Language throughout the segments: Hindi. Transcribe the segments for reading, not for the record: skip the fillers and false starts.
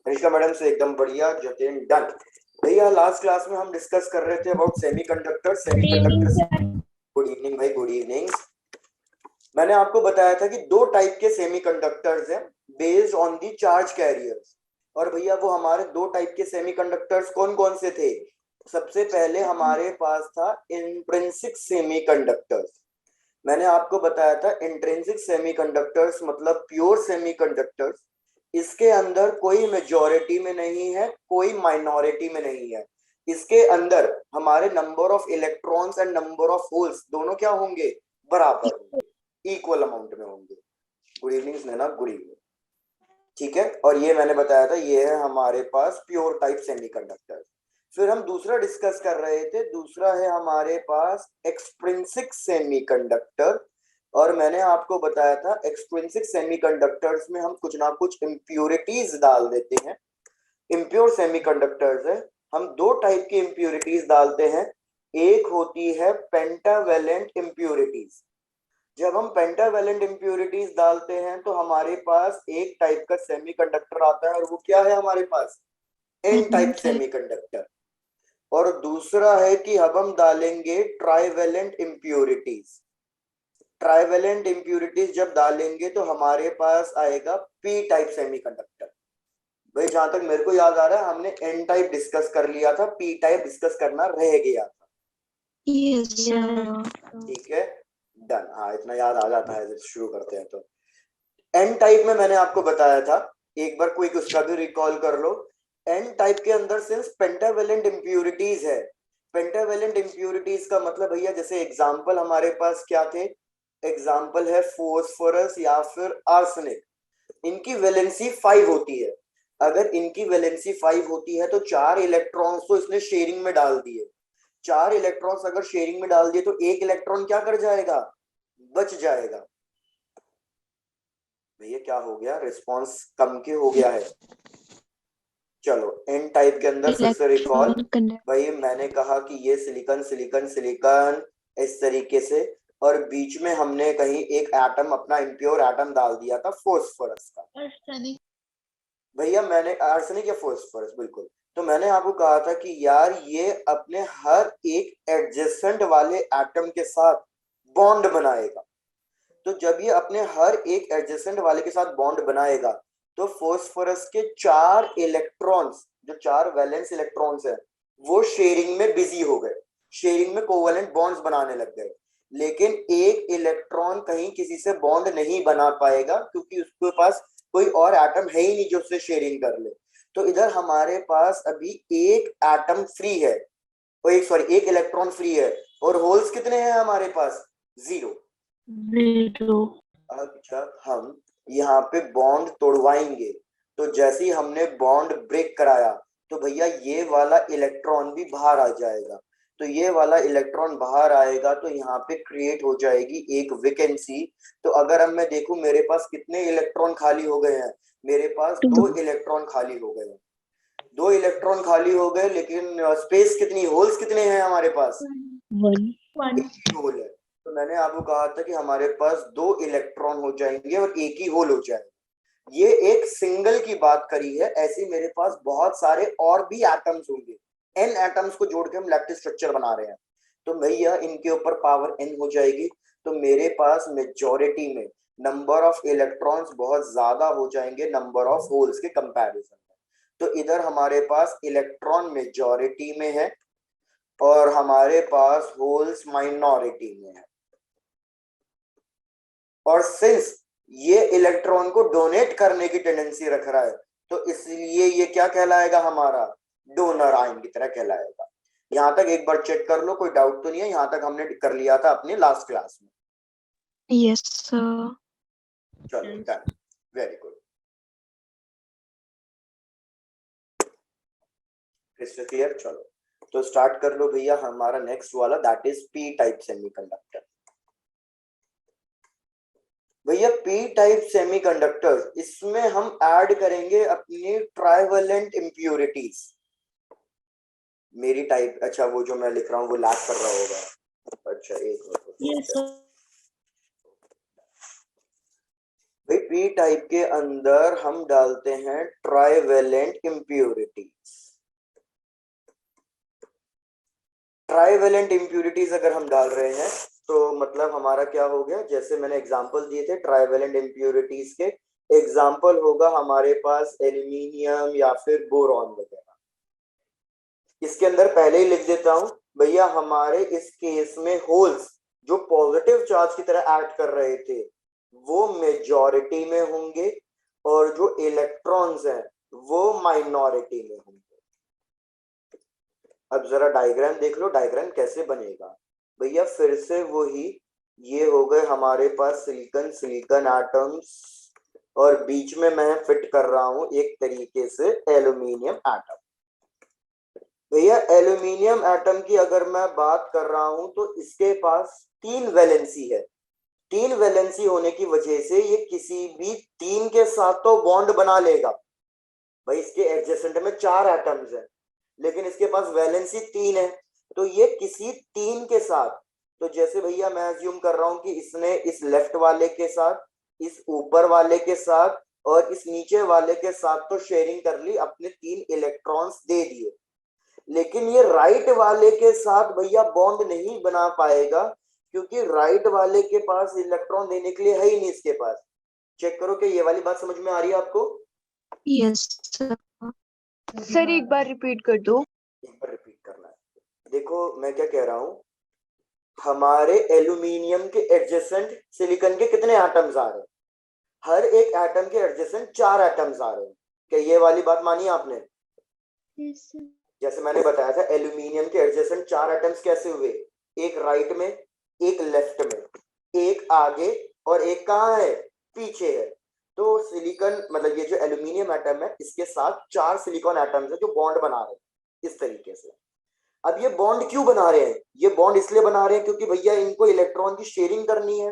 कनिष्का मैडम से एकदम बढ़िया। जतिन डन। भैया लास्ट क्लास में हम डिस्कस कर रहे थे about semiconductor. Good evening sir. Good evening भाई, गुड इवनिंग। मैंने आपको बताया था कि दो टाइप के सेमीकंडक्टर्स हैं based on the charge carriers. और भैया वो हमारे दो टाइप के सेमीकंडक्टर्स कौन कौन से थे? सबसे पहले हमारे पास था इंट्रिंसिक सेमीकंडक्टर्स। मैंने आपको बताया था इंट्रिंसिक सेमीकंडक्टर्स मतलब प्योर सेमीकंडक्टर्स। इसके अंदर कोई मेजॉरिटी में नहीं है, कोई माइनॉरिटी में नहीं है। इसके अंदर हमारे number of electrons and number of holes दोनों क्या होंगे? बराबर होंगे, इक्वल अमाउंट में होंगे। Good evening Sneha, good evening. ठीक है, और ये मैंने बताया था ये है हमारे पास प्योर टाइप सेमीकंडक्टर। फिर हम दूसरा डिस्कस कर रहे थे, दूसरा है हमारे पास एक्सट्रिंसिक सेमीकंडक्टर। और मैंने आपको बताया था एक्सट्रिंसिक सेमीकंडक्टर्स में हम कुछ ना कुछ इम्प्योरिटीज डाल देते हैं। इम्प्योर सेमीकंडक्टर्स है, हम दो टाइप की इम्प्योरिटीज डालते हैं। एक होती है पेंटावेलेंट इम्प्योरिटीज। जब हम पेंटावेलेंट इम्प्योरिटीज डालते हैं तो हमारे पास एक टाइप का सेमीकंडक्टर आता है, और वो क्या है हमारे पास? N type semiconductor. और दूसरा है कि अब हम डालेंगे ट्राइवेलेंट इम्प्योरिटीज। ट्राइवेलेंट इम्प्योरिटीज जब डालेंगे तो हमारे पास आएगा पी टाइप सेमीकंडक्टर। भाई जहां तक मेरे को याद आ रहा है हमने एन टाइप डिस्कस कर लिया था, पी टाइप डिस्कस करना रह गया था। Yes sir. ठीक है, डन। हाँ इतना याद आ जाता है जब शुरू करते हैं तो। एन टाइप में मैंने आपको बताया था, एक बार क्विक उसका भी रिकॉल कर लो। एन टाइप के अंदर सिंस पेंटावेलेंट इम्प्योरिटीज है, पेंटावेलेंट इम्प्योरिटीज का मतलब भैया जैसे एग्जांपल हमारे पास क्या थे? एग्जांपल है फोस्फोरस या फिर आर्सेनिक। इनकी वैलेंसी 5 होती है। अगर इनकी वैलेंसी 5 होती है तो 4 इलेक्ट्रॉन्स तो इसने शेयरिंग में डाल दिए। 4 इलेक्ट्रॉन्स अगर शेयरिंग में डाल दिए तो एक इलेक्ट्रॉन क्या कर जाएगा? बच जाएगा। भैया क्या हो गया? रिस्पांस कम के हो गया है। चलो एन टाइप के अंदर फिर से रिकॉल। इलेक्ट्रॉन भाई मैंने कहा कि ये सिलिकॉन सिलिकॉन सिलिकॉन इस तरीके से, और बीच में हमने कहीं एक एटम अपना इम्प्योर एटम डाल दिया था फोस्फोरस का। आर्सेनिक। भैया मैंने आर्सेनिक या फोस्फोरस, बिल्कुल। तो मैंने आपको कहा था कि यार ये अपने हर एक एडजेसेंट वाले एटम के साथ बॉन्ड बनाएगा। तो जब ये अपने हर एक एडजेसेंट वाले के साथ बॉन्ड बनाएगा तो फोस्फोरस के 4 इलेक्ट्रॉन्स, जो 4 वैलेंस इलेक्ट्रॉन्स है, वो शेयरिंग में बिजी हो गए, शेयरिंग में कोवेलेंट बॉन्ड्स बनाने लग गए। लेकिन एक इलेक्ट्रॉन कहीं किसी से बॉन्ड नहीं बना पाएगा क्योंकि उसके पास कोई और एटम है ही नहीं जो उससे शेयरिंग कर ले। तो इधर हमारे पास अभी एक एटम फ्री है, और एक सॉरी एक इलेक्ट्रॉन फ्री है। और होल्स कितने हैं हमारे पास? 0। जीरो। अब जब हम यहाँ पे बॉन्ड तोड़वाएंगे तो जैसे ही हमने बॉन्ड ब्रेक कराया तो भैया ये वाला इलेक्ट्रॉन भी बाहर आ जाएगा। तो ये वाला इलेक्ट्रॉन बाहर आएगा तो यहाँ पे क्रिएट हो जाएगी एक वैकेंसी। तो अगर अब मैं देखूं मेरे पास कितने इलेक्ट्रॉन खाली हो गए हैं, मेरे पास 2 इलेक्ट्रॉन खाली हो गए हैं। 2 इलेक्ट्रॉन खाली हो गए, लेकिन स्पेस कितनी, होल्स कितने हैं हमारे पास? वन। एक ही होल है। तो मैंने आपको कहा था कि हमारे पास 2 इलेक्ट्रॉन हो जाएंगे और एक ही होल हो जाएगा। ये एक सिंगल की बात करी है, ऐसे मेरे पास बहुत सारे और भी एटम्स होंगे। एन एटम्स को जोड़ के हम लैक्टिक स्ट्रक्चर बना रहे हैं। तो भैया इनके ऊपर पावर एन हो जाएगी। तो मेरे पास मेजॉरिटी में नंबर ऑफ इलेक्ट्रॉन्स बहुत ज्यादा हो जाएंगे नंबर ऑफ होल्स के कंपैरिजन में। तो इधर हमारे पास इलेक्ट्रॉन मेजॉरिटी में है और हमारे पास होल्स माइनॉरिटी में है। और सिंस ये इलेक्ट्रॉन को डोनेट करने की टेंडेंसी रख रहा है तो इसलिए ये क्या कहलाएगा? हमारा डोनर आयन की तरह कहलाएगा। यहां तक एक बार चेक कर लो, कोई डाउट तो नहीं है? यहां तक हमने कर लिया था अपने लास्ट क्लास में। Yes sir. चलो डन, वेरी गुड। क्लियर? चलो तो स्टार्ट कर लो भैया। हमारा नेक्स्ट वाला that is P type semiconductor. भैया पी टाइप सेमीकंडक्टर्स, इसमें हम ऐड करेंगे अपनी ट्राइवेलेंट इम्प्योरिटीज। मेरी टाइप, अच्छा वो जो मैं लिख रहा हूँ वो लैग कर रहा होगा। अच्छा एक मिनट। Yes sir. भाई पी टाइप के अंदर हम डालते हैं ट्राइवेलेंट इम्प्योरिटीज। ट्राइवेलेंट इम्प्योरिटीज अगर हम डाल रहे हैं तो मतलब हमारा क्या हो गया, जैसे मैंने एग्जांपल दिए थे ट्राइवेलेंट इम्प्योरिटीज के, एग्जांपल होगा हमारे पास एल्यूमिनियम या फिर बोरॉन वगैरह। इसके अंदर पहले ही लिख देता हूं भैया, हमारे इस केस में होल्स जो पॉजिटिव चार्ज की तरह एक्ट कर रहे थे वो मेजॉरिटी में होंगे और जो इलेक्ट्रॉन्स हैं वो माइनॉरिटी में होंगे। अब जरा डायग्राम देख लो, डायग्राम कैसे बनेगा भैया, फिर से वही, ये हो गए हमारे पास सिलिकॉन सिलिकॉन एटम्स और बीच में मैं फिट कर रहा हूं एक तरीके से एल्यूमिनियम एटम। भैया एल्यूमिनियम एटम की अगर मैं बात कर रहा हूं तो इसके पास 3 वैलेंसी है। 3 वैलेंसी होने की वजह से ये किसी भी 3 के साथ तो बॉन्ड बना लेगा। भाई इसके एडजेसेंट में 4 एटम्स हैं लेकिन इसके पास वैलेंसी 3 है, तो ये किसी 3 के साथ, तो जैसे भैया मैं अज्यूम कर रहा हूं कि इसने इस लेफ्ट वाले के साथ, इस ऊपर वाले के साथ और इस नीचे वाले के साथ तो शेयरिंग कर ली, अपने 3 इलेक्ट्रॉन्स दे दिए, लेकिन ये राइट वाले के साथ भैया बॉन्ड नहीं बना पाएगा क्योंकि राइट वाले के पास इलेक्ट्रॉन देने के लिए है ही नहीं इसके पास। चेक करो कि ये वाली बात समझ में आ रही है आपको? Yes, sir. सर एक बार रिपीट कर दो। एक बार रिपीट करना है। देखो मैं क्या कह रहा हूं, हमारे एल्यूमिनियम के एडजेसेंट सिलिकॉन के कितने एटम्स आ रहे हैं? हर एक एटम के एडजेसेंट 4 एटम्स आ रहे हैं। क्या ये वाली बात मानी आपने? Yes, sir. जैसे मैंने बताया था एल्यूमिनियम के एडजेसेंट 4 एटम्स कैसे हुए, एक राइट में, एक लेफ्ट में, एक आगे और एक कहाँ है, पीछे है। तो सिलिकॉन मतलब ये जो एल्यूमिनियम एटम है इसके साथ 4 सिलिकॉन एटम्स है जो बॉन्ड बना रहे हैं इस तरीके से। अब ये बॉन्ड क्यों बना रहे हैं? ये बॉन्ड इसलिए बना रहे हैं क्योंकि भैया इनको इलेक्ट्रॉन की शेयरिंग करनी है।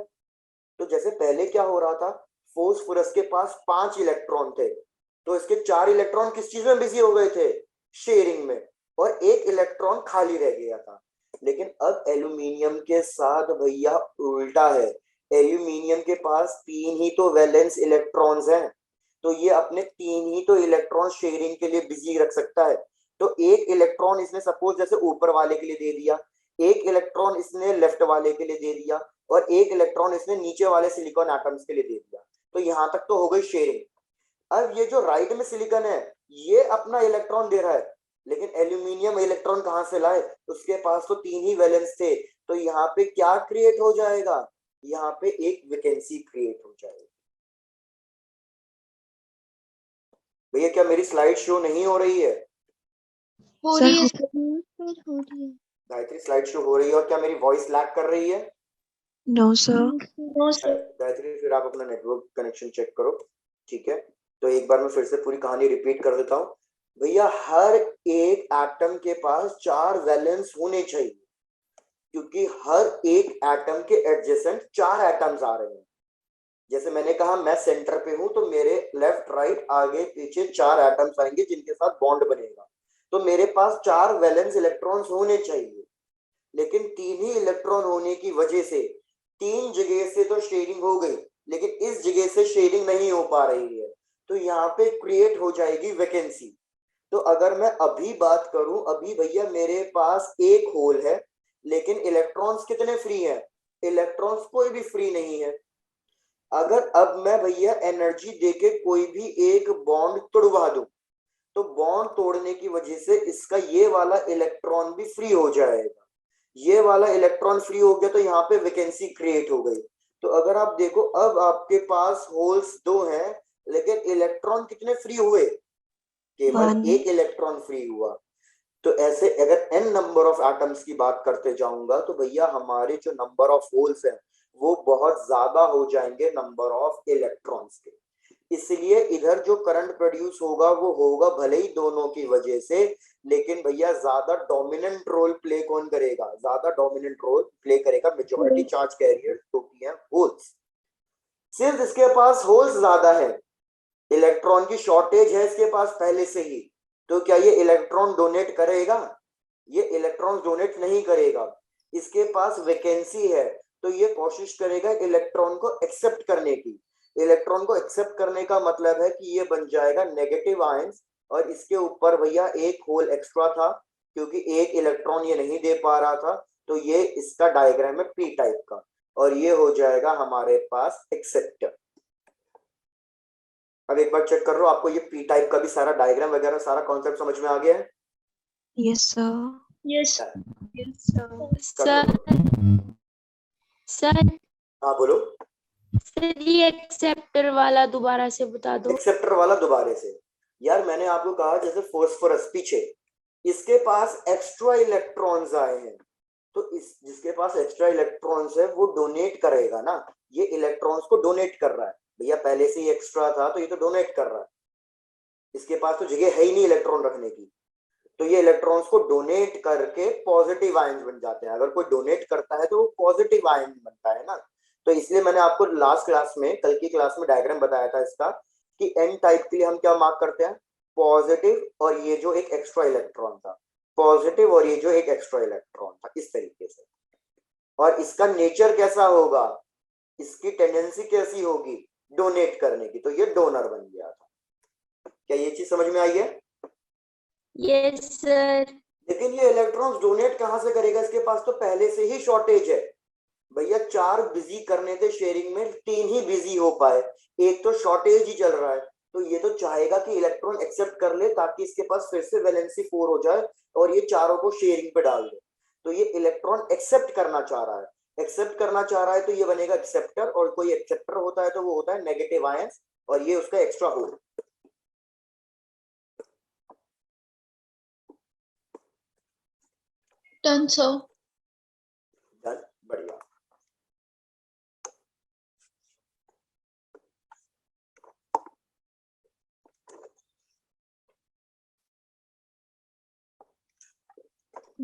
तो जैसे पहले क्या हो रहा था, फोस्फोरस के पास 5 इलेक्ट्रॉन थे तो इसके 4 इलेक्ट्रॉन किस चीज में बिजी हो गए थे, शेयरिंग में, और एक इलेक्ट्रॉन खाली रह गया था। लेकिन अब एल्यूमिनियम के साथ भैया उल्टा है, एल्यूमिनियम के पास 3 ही तो वैलेंस इलेक्ट्रॉन्स हैं, तो ये अपने 3 ही तो इलेक्ट्रॉन शेयरिंग के लिए बिजी रख सकता है। तो एक इलेक्ट्रॉन इसने सपोज जैसे ऊपर वाले के लिए दे दिया, एक इलेक्ट्रॉन इसने लेफ्ट वाले के लिए दे दिया और एक इलेक्ट्रॉन इसने नीचे वाले सिलिकॉन एटम्स के लिए दे दिया, तो यहां तक तो हो गई शेयरिंग। अब ये जो राइट में सिलिकॉन है ये अपना इलेक्ट्रॉन दे रहा है, लेकिन एल्यूमिनियम इलेक्ट्रॉन कहां से लाए, उसके पास तो 3 ही वैलेंस थे, तो यहाँ पे क्या क्रिएट हो जाएगा, यहाँ पे एक वैकेंसी क्रिएट हो जाएगी। भैया क्या मेरी स्लाइड शो नहीं हो रही है? हो सर, रही है हो- सर, हो रही है। गायत्री स्लाइड शो हो रही है और क्या मेरी वॉइस लैग कर रही है? No, sir. No sir. Gayatri फिर आप अपना नेटवर्क कनेक्शन चेक करो, ठीक है? तो एक बार मैं फिर से पूरी कहानी रिपीट कर देता हूँ भैया, हर एक एटम के पास 4 वैलेंस होने चाहिए क्योंकि हर एक एटम के एडजेसेंट 4 एटम्स आ रहे हैं। जैसे मैंने कहा मैं सेंटर पे हूं तो मेरे लेफ्ट राइट आगे पीछे 4 एटम्स आएंगे जिनके साथ बॉन्ड बनेगा, तो मेरे पास 4 वैलेंस इलेक्ट्रॉन्स होने चाहिए, लेकिन 3 ही इलेक्ट्रॉन होने की वजह से 3 जगह से तो शेयरिंग हो गई लेकिन इस जगह से शेयरिंग नहीं हो पा रही है, तो यहाँ पे क्रिएट हो जाएगी वैकेंसी। तो अगर मैं अभी बात करूं, अभी भैया मेरे पास एक होल है लेकिन इलेक्ट्रॉन्स कितने फ्री हैं, इलेक्ट्रॉन्स कोई भी फ्री नहीं है। अगर अब मैं भैया एनर्जी देके कोई भी एक बॉन्ड तोड़वा दूं तो बॉन्ड तोड़ने की वजह से इसका ये वाला इलेक्ट्रॉन भी फ्री हो जाएगा, ये वाला इलेक्ट्रॉन फ्री हो गया तो यहाँ पे वैकेंसी क्रिएट हो गई। तो अगर आप देखो अब आपके पास होल्स 2 हैं लेकिन इलेक्ट्रॉन कितने फ्री हुए, केवल 1. एक इलेक्ट्रॉन फ्री हुआ। तो ऐसे अगर n नंबर ऑफ एटम्स की बात करते जाऊंगा तो भैया हमारे जो नंबर ऑफ होल्स हैं वो बहुत ज्यादा हो जाएंगे नंबर ऑफ इलेक्ट्रॉन्स के, इसलिए इधर जो करंट प्रोड्यूस होगा वो होगा भले ही दोनों की वजह से, लेकिन भैया ज्यादा डोमिनेंट रोल प्ले कौन करेगा, ज्यादा डोमिनेंट रोल प्ले करेगा मेजॉरिटी चार्ज कैरियर जो कि है होल्स। सिर्फ इसके पास होल्स ज्यादा है, इलेक्ट्रॉन की शॉर्टेज है इसके पास पहले से ही, तो क्या ये इलेक्ट्रॉन डोनेट करेगा, ये इलेक्ट्रॉन डोनेट नहीं करेगा। इसके पास वैकेंसी है तो ये कोशिश करेगा इलेक्ट्रॉन को एक्सेप्ट करने की, इलेक्ट्रॉन को एक्सेप्ट करने का मतलब है कि ये बन जाएगा नेगेटिव आयंस, और इसके ऊपर भैया एक होल एक्स्ट्रा था क्योंकि एक इलेक्ट्रॉन ये नहीं दे पा रहा था, तो ये इसका डायग्राम है पी टाइप का, और ये हो जाएगा हमारे पास एक्सेप्टर। अब एक बार चेक कर लो, आपको ये पी टाइप का भी सारा डायग्राम वगैरह सारा कॉन्सेप्ट समझ में आ गया है? Yes, sir. Yes. कर लो। सर हाँ बोलो। सर ये एक्सेप्टर वाला दोबारा से बता दो। एक्सेप्टर वाला दोबारे से, यार मैंने आपको कहा जैसे फास्फोरस पीछे, इसके पास एक्स्ट्रा इलेक्ट्रॉन्स आए हैं, तो इस जिसके पास एक्स्ट्रा इलेक्ट्रॉन्स है वो डोनेट करेगा ना, ये इलेक्ट्रॉन्स को डोनेट कर रहा है। भैया पहले से ही एक्स्ट्रा था तो ये तो डोनेट कर रहा है, इसके पास तो जगह है ही नहीं इलेक्ट्रॉन रखने की, तो ये इलेक्ट्रॉन्स को डोनेट करके पॉजिटिव आयन बन जाते हैं। अगर कोई डोनेट करता है तो वो पॉजिटिव आयन बनता है ना, तो इसलिए मैंने आपको लास्ट क्लास में, कल की क्लास में डायग्राम बताया था इसका कि एन टाइप के लिए हम क्या मार्क करते हैं, पॉजिटिव और ये जो एक एक्स्ट्रा इलेक्ट्रॉन था, पॉजिटिव और ये जो एक एक्स्ट्रा इलेक्ट्रॉन था, इस तरीके से। और इसका नेचर कैसा होगा, इसकी टेंडेंसी कैसी होगी, डोनेट करने की, तो ये डोनर बन गया था। क्या ये चीज समझ में आई है? Yes sir. लेकिन ये इलेक्ट्रॉन्स डोनेट कहां से करेगा, इसके पास तो पहले से ही शॉर्टेज है भैया। 4 बिजी करने थे शेयरिंग में, 3 ही बिजी हो पाए, एक तो शॉर्टेज ही चल रहा है, तो ये तो चाहेगा कि इलेक्ट्रॉन एक्सेप्ट कर ले ताकि इसके पास फिर से वैलेंसी 4 हो जाए और ये चारों को शेयरिंग पे डाल दे। तो ये इलेक्ट्रॉन एक्सेप्ट करना चाह रहा है, एक्सेप्ट करना चाह रहा है तो ये बनेगा एक्सेप्टर, और कोई एक्सेप्टर होता है तो वो होता है नेगेटिव आयंस, और ये उसका extra hole. Done, sir. Done, बढ़िया।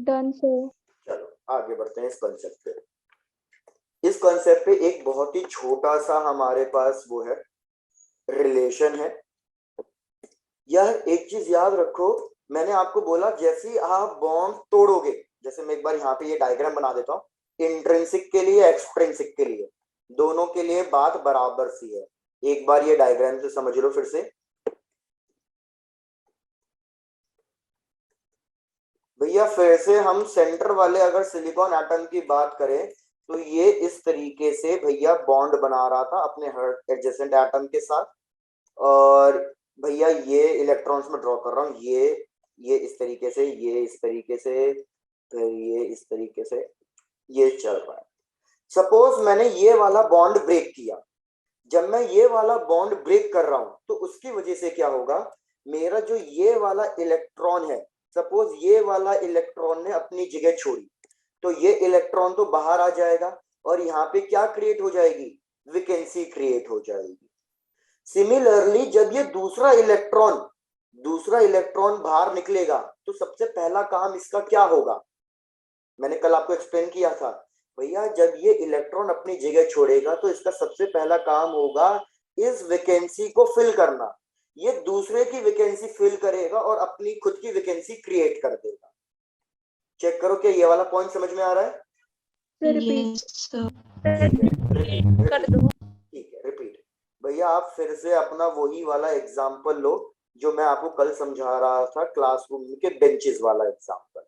Done, sir. चलो आगे बढ़ते हैं इस कॉन्सेप्ट पे। इस कॉन्सेप्ट पे एक बहुत ही छोटा सा हमारे पास वो है, रिलेशन है। यह एक चीज याद रखो, मैंने आपको बोला जैसे ही आप बॉन्ड तोड़ोगे, जैसे मैं एक बार यहाँ पे ये डायग्राम बना देता हूँ, इंट्रिंसिक के लिए एक्सट्रिंसिक के लिए दोनों के लिए बात बराबर सी है। एक बार ये डायग्राम से समझ लो फिर से। भैया फिर से हम सेंटर वाले अगर सिलिकॉन एटम की बात करें तो ये इस तरीके से भैया बॉन्ड बना रहा था अपने हर एडजेसेंट एटम के साथ, और भैया ये इलेक्ट्रॉन्स में ड्रॉ कर रहा हूँ, ये इस तरीके से, ये इस तरीके से, फिर ये इस तरीके से, ये चल रहा है। सपोज मैंने ये वाला बॉन्ड ब्रेक किया, जब मैं ये वाला बॉन्ड ब्रेक कर रहा हूं तो उसकी वजह से क्या होगा, मेरा जो ये वाला इलेक्ट्रॉन है, सपोज ये वाला इलेक्ट्रॉन ने अपनी जगह छोड़ी, तो ये इलेक्ट्रॉन तो बाहर आ जाएगा और यहाँ पे क्या क्रिएट हो जाएगी, वैकेंसी क्रिएट हो जाएगी। सिमिलरली जब ये दूसरा इलेक्ट्रॉन बाहर निकलेगा तो सबसे पहला काम इसका क्या होगा, मैंने कल आपको एक्सप्लेन किया था भैया, जब ये इलेक्ट्रॉन अपनी जगह छोड़ेगा तो इसका सबसे पहला काम होगा इस वैकेंसी को फिल करना। ये दूसरे की वैकेंसी फिल करेगा और अपनी खुद की वैकेंसी क्रिएट कर देगा। चेक करो क्या ये वाला पॉइंट समझ में आ रहा है? Yes, sir. कर दो। ठीक है, रिपीट। भैया आप फिर से अपना वही वाला एग्जाम्पल लो जो मैं आपको कल समझा रहा था, क्लासरूम के बेंचेस वाला एग्जाम्पल।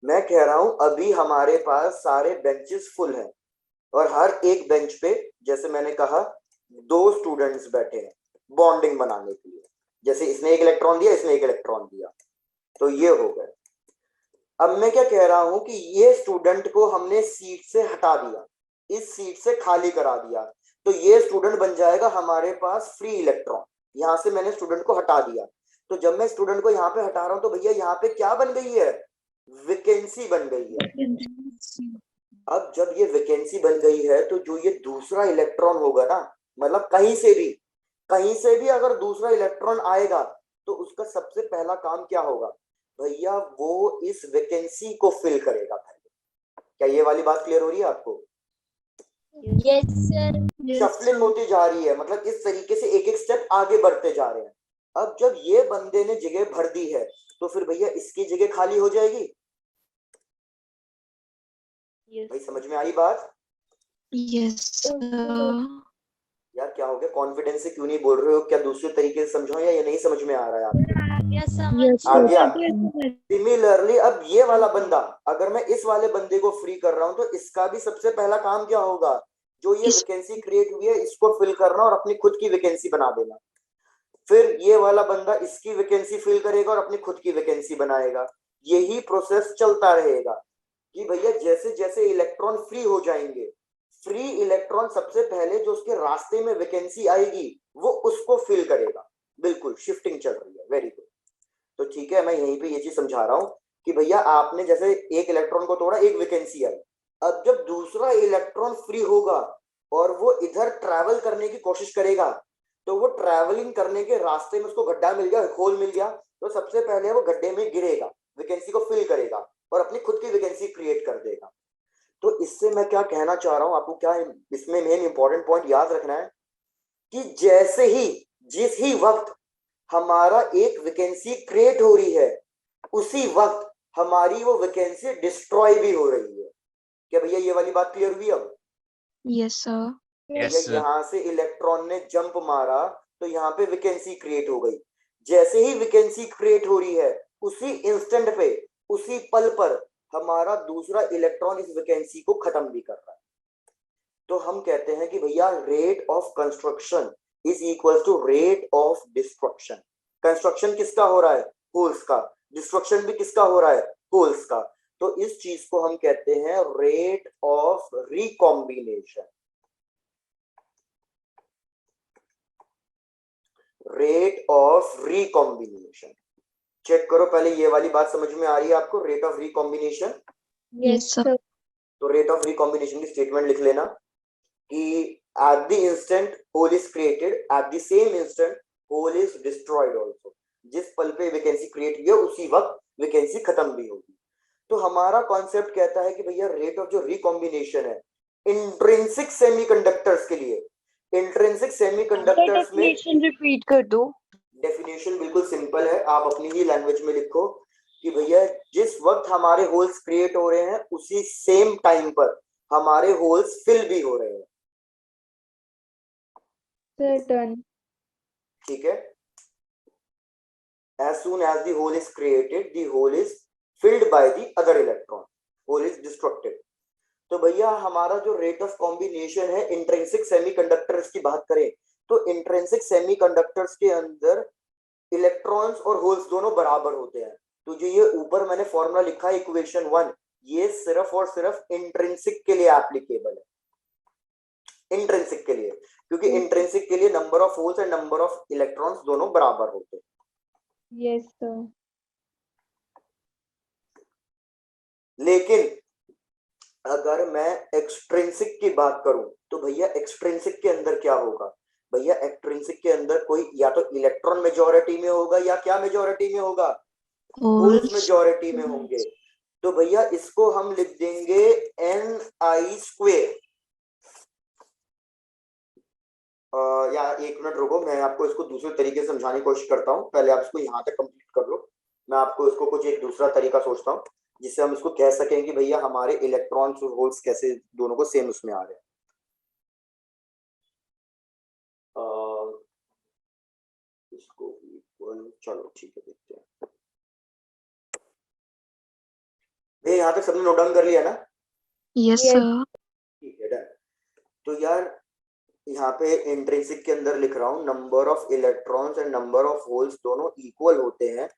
मैं कह रहा हूं अभी हमारे पास सारे बेंचेस फुल हैं और हर एक बेंच पे जैसे मैंने कहा 2 स्टूडेंट्स बैठे हैं बॉन्डिंग बनाने के लिए, जैसे इसने एक इलेक्ट्रॉन दिया, इसने एक इलेक्ट्रॉन दिया, तो ये हो गए। अब मैं क्या कह रहा हूं कि ये स्टूडेंट को हमने सीट से हटा दिया, इस सीट से खाली करा दिया, तो ये स्टूडेंट बन जाएगा हमारे पास फ्री इलेक्ट्रॉन। यहां से मैंने स्टूडेंट को हटा दिया, तो जब मैं स्टूडेंट को यहाँ पे हटा रहा हूं तो भैया यहाँ पे क्या बन गई है, वैकेंसी बन गई है। अब जब ये वैकेंसी बन गई है तो जो ये दूसरा इलेक्ट्रॉन होगा ना, मतलब कहीं से भी अगर दूसरा इलेक्ट्रॉन आएगा तो उसका सबसे पहला काम क्या होगा भैया, वो इस वैकेंसी को फिल करेगा पहले। क्या ये वाली बात क्लियर हो रही है आपको? Yes sir. शफलिंग होती जा रही है, मतलब इस तरीके से एक एक स्टेप आगे बढ़ते जा रहे हैं। अब जब ये बंदे ने जगह भर दी है तो फिर भैया इसकी जगह खाली हो जाएगी। भाई समझ में आई बात? Yes, sir. यार क्या हो गया, कॉन्फिडेंस से क्यों नहीं बोल रहे हो? क्या दूसरे तरीके से समझाओ या ये नहीं समझ में आ रहा है आपको? Yes, Yes, आ sir. गया। सिमिलरली अब ये वाला बंदा, अगर मैं इस वाले बंदे को फ्री कर रहा हूं तो इसका भी सबसे पहला काम क्या होगा? जो ये इस- वैकेंसी क्रिएट हुई है इसको फिल करना और अपनी खुद की वैकेंसी बना देना। फिर ये वाला बंदा इसकी वैकेंसी फिल करेगा और अपनी खुद की वैकेंसी बनाएगा। यही प्रोसेस चलता रहेगा कि भैया जैसे जैसे इलेक्ट्रॉन फ्री हो जाएंगे, फ्री इलेक्ट्रॉन सबसे पहले जो उसके रास्ते में वैकेंसी आएगी वो उसको फिल करेगा। बिल्कुल शिफ्टिंग चल रही है, वेरी गुड। तो ठीक है, मैं यहीं पे ये चीज समझा रहा हूं कि भैया आपने जैसे एक इलेक्ट्रॉन को तोड़ा, एक वैकेंसी आई। अब जब दूसरा इलेक्ट्रॉन फ्री होगा और वो इधर ट्रैवल करने की कोशिश करेगा, तो वो ट्रैवलिंग करने के रास्ते में उसको गड्ढा मिल गया, होल मिल गया, तो सबसे पहले वो गड्ढे में गिरेगा, वैकेंसी को फिल करेगा और अपनी खुद की वैकेंसी क्रिएट कर देगा। तो इससे मैं क्या कहना चाह रहा हूं आपको, क्या इसमें मेन इंपॉर्टेंट पॉइंट याद रखना है कि जैसे ही जिस ही वक्त हमारा एक वैकेंसी क्रिएट हो रही है, उसी वक्त हमारी वो वैकेंसी डिस्ट्रॉय भी हो रही है। क्या भैया ये वाली बात क्लियर हुई? अब Yes, sir. भैया यहां से इलेक्ट्रॉन ने जंप मारा तो यहाँ पे वैकेंसी क्रिएट हो गई। जैसे ही वैकेंसी क्रिएट हो रही है, उसी इंस्टेंट पे, उसी पल पर हमारा दूसरा इलेक्ट्रॉन इस वैकेंसी को खत्म भी कर रहा है। तो हम कहते हैं कि भैया rate of construction is equal to rate of destruction. Construction किसका हो रहा है? होल्स का। डिस्ट्रक्शन भी किसका हो रहा है? होल्स का। तो इस चीज को हम कहते हैं rate of recombination. Rate of recombination. Check करो पहले, ये वाली बात समझ में आ रही है आपको? Rate of recombination. Yes, sir. तो रेट ऑफ रिकॉम्बिनेशन की स्टेटमेंट लिख लेना कि at the instant whole is created, at the same instant whole is destroyed also। जिस पल पे वैकेंसी क्रिएट हुई है उसी वक्त वैकेंसी खत्म भी होगी। तो हमारा कॉन्सेप्ट कहता है कि भैया रेट ऑफ जो रिकॉम्बिनेशन है इंट्रिंसिक सेमीकंडक्टर्स के लिए, इंट्रिंसिक सेमीकंडक्टर्स में रिपीट कर दो। डेफिनेशन बिल्कुल सिंपल है, आप अपनी ही लैंग्वेज में लिखो कि भैया जिस वक्त हमारे होल्स क्रिएट हो रहे हैं उसी सेम टाइम पर हमारे होल्स फिल भी हो रहे हैं। Sir, done. ठीक है। As soon as the hole is created, the hole is filled by the other electron. Hole is destructed. तो भैया हमारा जो रेट ऑफ कॉम्बिनेशन है इंट्रिंसिक सेमीकंडक्टर्स की बात करें तो इंट्रिंसिक सेमीकंडक्टर्स के अंदर इलेक्ट्रॉन्स और होल्स दोनों बराबर होते हैं। तो जो ये ऊपर मैंने फॉर्मूला लिखा है इक्वेशन 1, ये सिर्फ और सिर्फ इंट्रिंसिक के लिए एप्लीकेबल है। इंट्रिंसिक के लिए, क्योंकि इंट्रिंसिक के लिए number of holes and number of electrons दोनों बराबर होते हैं। Yes, sir. लेकिन अगर मैं एक्सट्रिंसिक की बात करूं तो भैया एक्सट्रिंसिक के अंदर क्या होगा? भैया एक्सट्रिंसिक के अंदर कोई या तो इलेक्ट्रॉन मेजॉरिटी में होगा या क्या मेजॉरिटी में होगा? Holes Holes. मेजॉरिटी में होंगे। तो भैया इसको हम लिख देंगे Ni²। या एक मिनट रुको, मैं आपको इसको दूसरे तरीके से समझाने की कोशिश करता हूँ। पहले आप इसको यहाँ तक कंप्लीट कर लो, मैं आपको इसको कुछ एक दूसरा तरीका सोचता हूँ जिससे हम इसको कह सकें कि भैया हमारे इलेक्ट्रॉन्स और होल्स कैसे दोनों को सेम उसमें आ रहे हैं। इसको चलो ठीक है, देखते हैं। भैया यहाँ तक सबने नोट डाउन कर लिया ना? Yes, Yes. sir. ठीक है, डन। तो यार यहाँ पे इंट्रिंसिक के अंदर लिख रहा हूँ number of electrons and number of holes दोनों इक्वल होते हैं,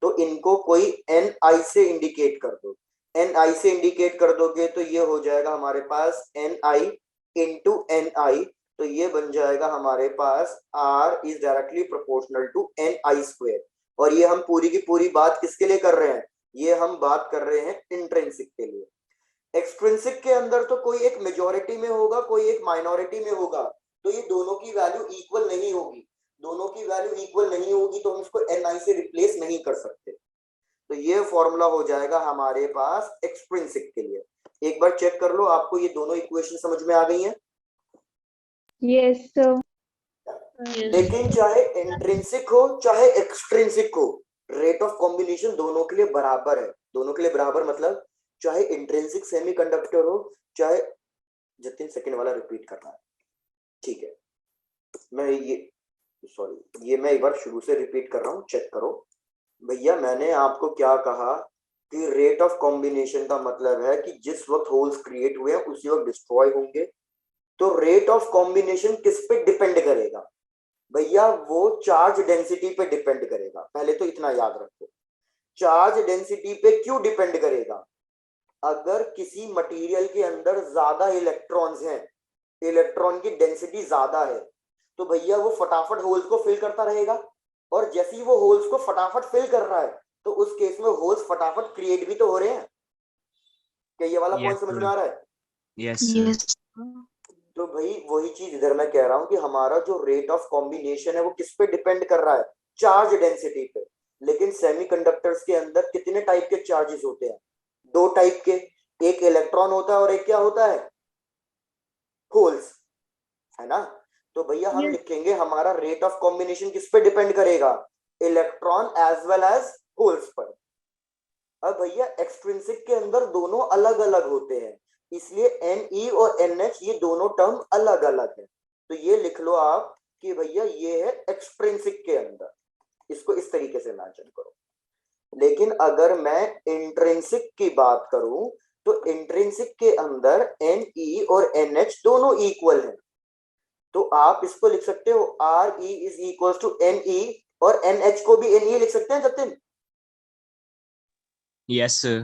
तो इनको कोई Ni से इंडिकेट कर दो। Ni से इंडिकेट कर दोगे तो ये हो जाएगा हमारे पास Ni इंटू Ni, तो ये बन जाएगा हमारे पास R is directly proportional to Ni²। और ये हम पूरी की पूरी बात किसके लिए कर रहे हैं? ये हम बात कर रहे हैं इंट्रिंसिक के लिए। एक्सट्रिंसिक के अंदर तो कोई एक मेजॉरिटी में होगा, कोई एक माइनॉरिटी में होगा, तो ये दोनों की वैल्यू इक्वल नहीं होगी। दोनों की वैल्यू इक्वल नहीं होगी तो हम इसको Ni से रिप्लेस नहीं कर सकते। तो ये फॉर्मूला हो जाएगा हमारे पास एक्सट्रिंसिक के लिए। एक बार चेक कर लो, आपको ये दोनों इक्वेशन समझ में आ गई हैं? Yes, sir. लेकिन चाहे इंट्रिंसिक हो चाहे एक्सट्रिंसिक हो, रेट ऑफ कॉम्बिनेशन दोनों के लिए बराबर है। दोनों के लिए बराबर मतलब चाहे इंट्रिंसिक सेमीकंडक्टर हो चाहे, जतिन सेकंड वाला रिपीट करना है, ठीक है। मैं मैं एक बार शुरू से रिपीट कर रहा हूँ, चेक करो भैया। मैंने आपको क्या कहा कि रेट ऑफ कॉम्बिनेशन का मतलब है कि जिस वक्त होल्स क्रिएट हुए हैं उसी वक्त डिस्ट्रॉय होंगे। तो रेट ऑफ कॉम्बिनेशन किस पे डिपेंड करेगा भैया? वो चार्ज डेंसिटी पे डिपेंड करेगा। पहले तो इतना याद रखो, चार्ज डेंसिटी पे क्यों डिपेंड करेगा? अगर किसी मटेरियल के अंदर ज्यादा इलेक्ट्रॉन्स हैं, इलेक्ट्रॉन की डेंसिटी ज्यादा है, तो भैया वो फटाफट होल्स को फिल करता रहेगा। और जैसे ही वो होल्स को फटाफट फिल कर रहा है तो उस केस में होल्स फटाफट क्रिएट भी तो हो रहे हैं। क्या ये वाला पॉइंट समझ में आ रहा है? Yes, sir. Yes, sir. तो भाई वही चीज इधर मैं कह रहा हूं कि हमारा जो रेट ऑफ कॉम्बिनेशन है वो किस पे डिपेंड कर रहा है? चार्ज डेंसिटी पे। लेकिन सेमीकंडक्टर्स के अंदर कितने टाइप के चार्जेस होते हैं? दो टाइप के, एक इलेक्ट्रॉन होता है और एक क्या होता है? होल्स, है ना? तो भैया हम Yes. लिखेंगे हमारा रेट ऑफ कॉम्बिनेशन किस पे डिपेंड करेगा? Electron as well as holes पर। अब भैया एक्सट्रिंसिक के अंदर दोनों अलग अलग होते हैं, इसलिए Ne और NH ये दोनों टर्म अलग अलग है। तो ये लिख लो आप कि भैया ये है एक्सट्रिंसिक के अंदर, इसको इस तरीके से इमेजिन करो। लेकिन अगर मैं इंट्रिंसिक की बात करूं तो इंट्रिंसिक के अंदर Ne और NH दोनों इक्वल हैं। तो आप इसको लिख सकते हो Re is equal to Ne और NH को भी Ne लिख सकते हैं जतिन। Yes, sir.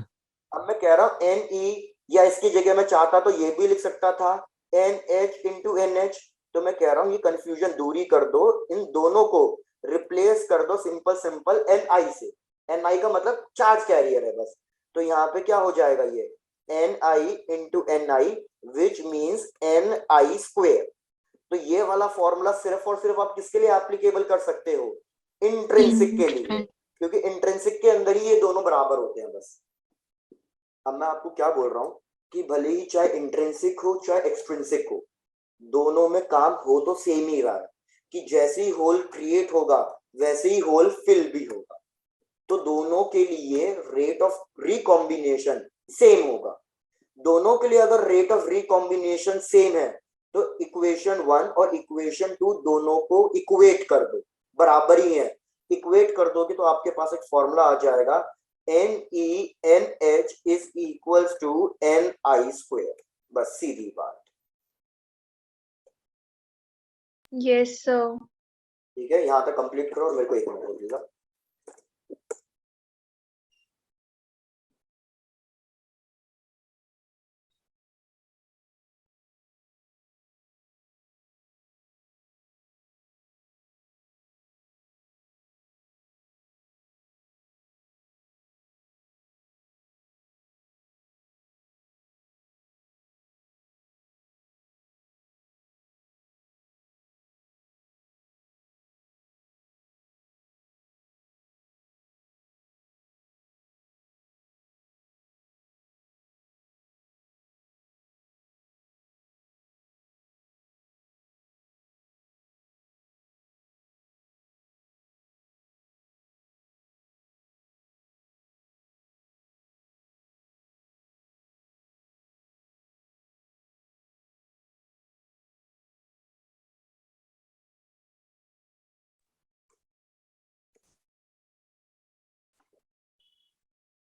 अब मैं कह रहा हूं Ne, या इसकी जगह मैं चाहता तो ये भी लिख सकता था NH इंटू NH। तो मैं कह रहा हूं ये कंफ्यूजन दूरी कर दो, इन दोनों को रिप्लेस कर दो सिंपल सिंपल Ni से। Ni का मतलब चार्ज कैरियर है बस। तो यहाँ पे क्या हो जाएगा? ये Ni into Ni which means Ni square. तो ये वाला फॉर्मूला सिर्फ और सिर्फ आप किसके लिए एप्लीकेबल कर सकते हो? इंट्रिंसिक के लिए, क्योंकि इंट्रिंसिक के अंदर ही ये दोनों बराबर होते हैं बस। अब मैं आपको क्या बोल रहा हूं कि भले ही चाहे इंट्रिंसिक हो चाहे एक्सट्रिंसिक हो, दोनों में काम हो तो सेम ही रहा है कि जैसे ही होल क्रिएट होगा वैसे ही होल फिल भी होगा। तो दोनों के लिए रेट ऑफ रिकॉम्बिनेशन सेम होगा। दोनों के लिए अगर रेट ऑफ रिकॉम्बिनेशन सेम है तो इक्वेशन 1 और इक्वेशन 2 दोनों को इक्वेट कर दो, बराबर ही है। इक्वेट कर दोगे तो आपके पास एक फॉर्मूला आ जाएगा NeNH is equals to Ni square. बस सीधी बात। Yes, sir. ठीक है, यहां तक कंप्लीट करो और मेरे को एक मिनट दीजिएगा।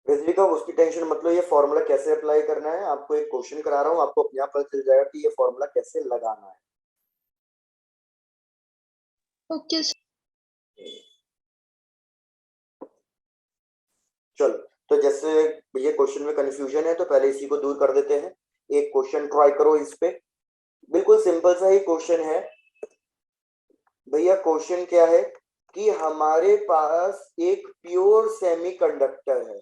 बिजली का उसकी टेंशन मतलब, ये फॉर्मूला कैसे अप्लाई करना है आपको एक क्वेश्चन करा रहा हूँ, आपको अपने आप पता चल जाएगा कि ये फॉर्मूला कैसे लगाना है। Okay, sir. चलो, तो जैसे ये क्वेश्चन में कंफ्यूजन है तो पहले इसी को दूर कर देते हैं। एक क्वेश्चन ट्राई करो इस पे, बिल्कुल सिंपल सा ही क्वेश्चन है भैया। क्वेश्चन क्या है कि हमारे पास एक प्योर सेमीकंडक्टर है।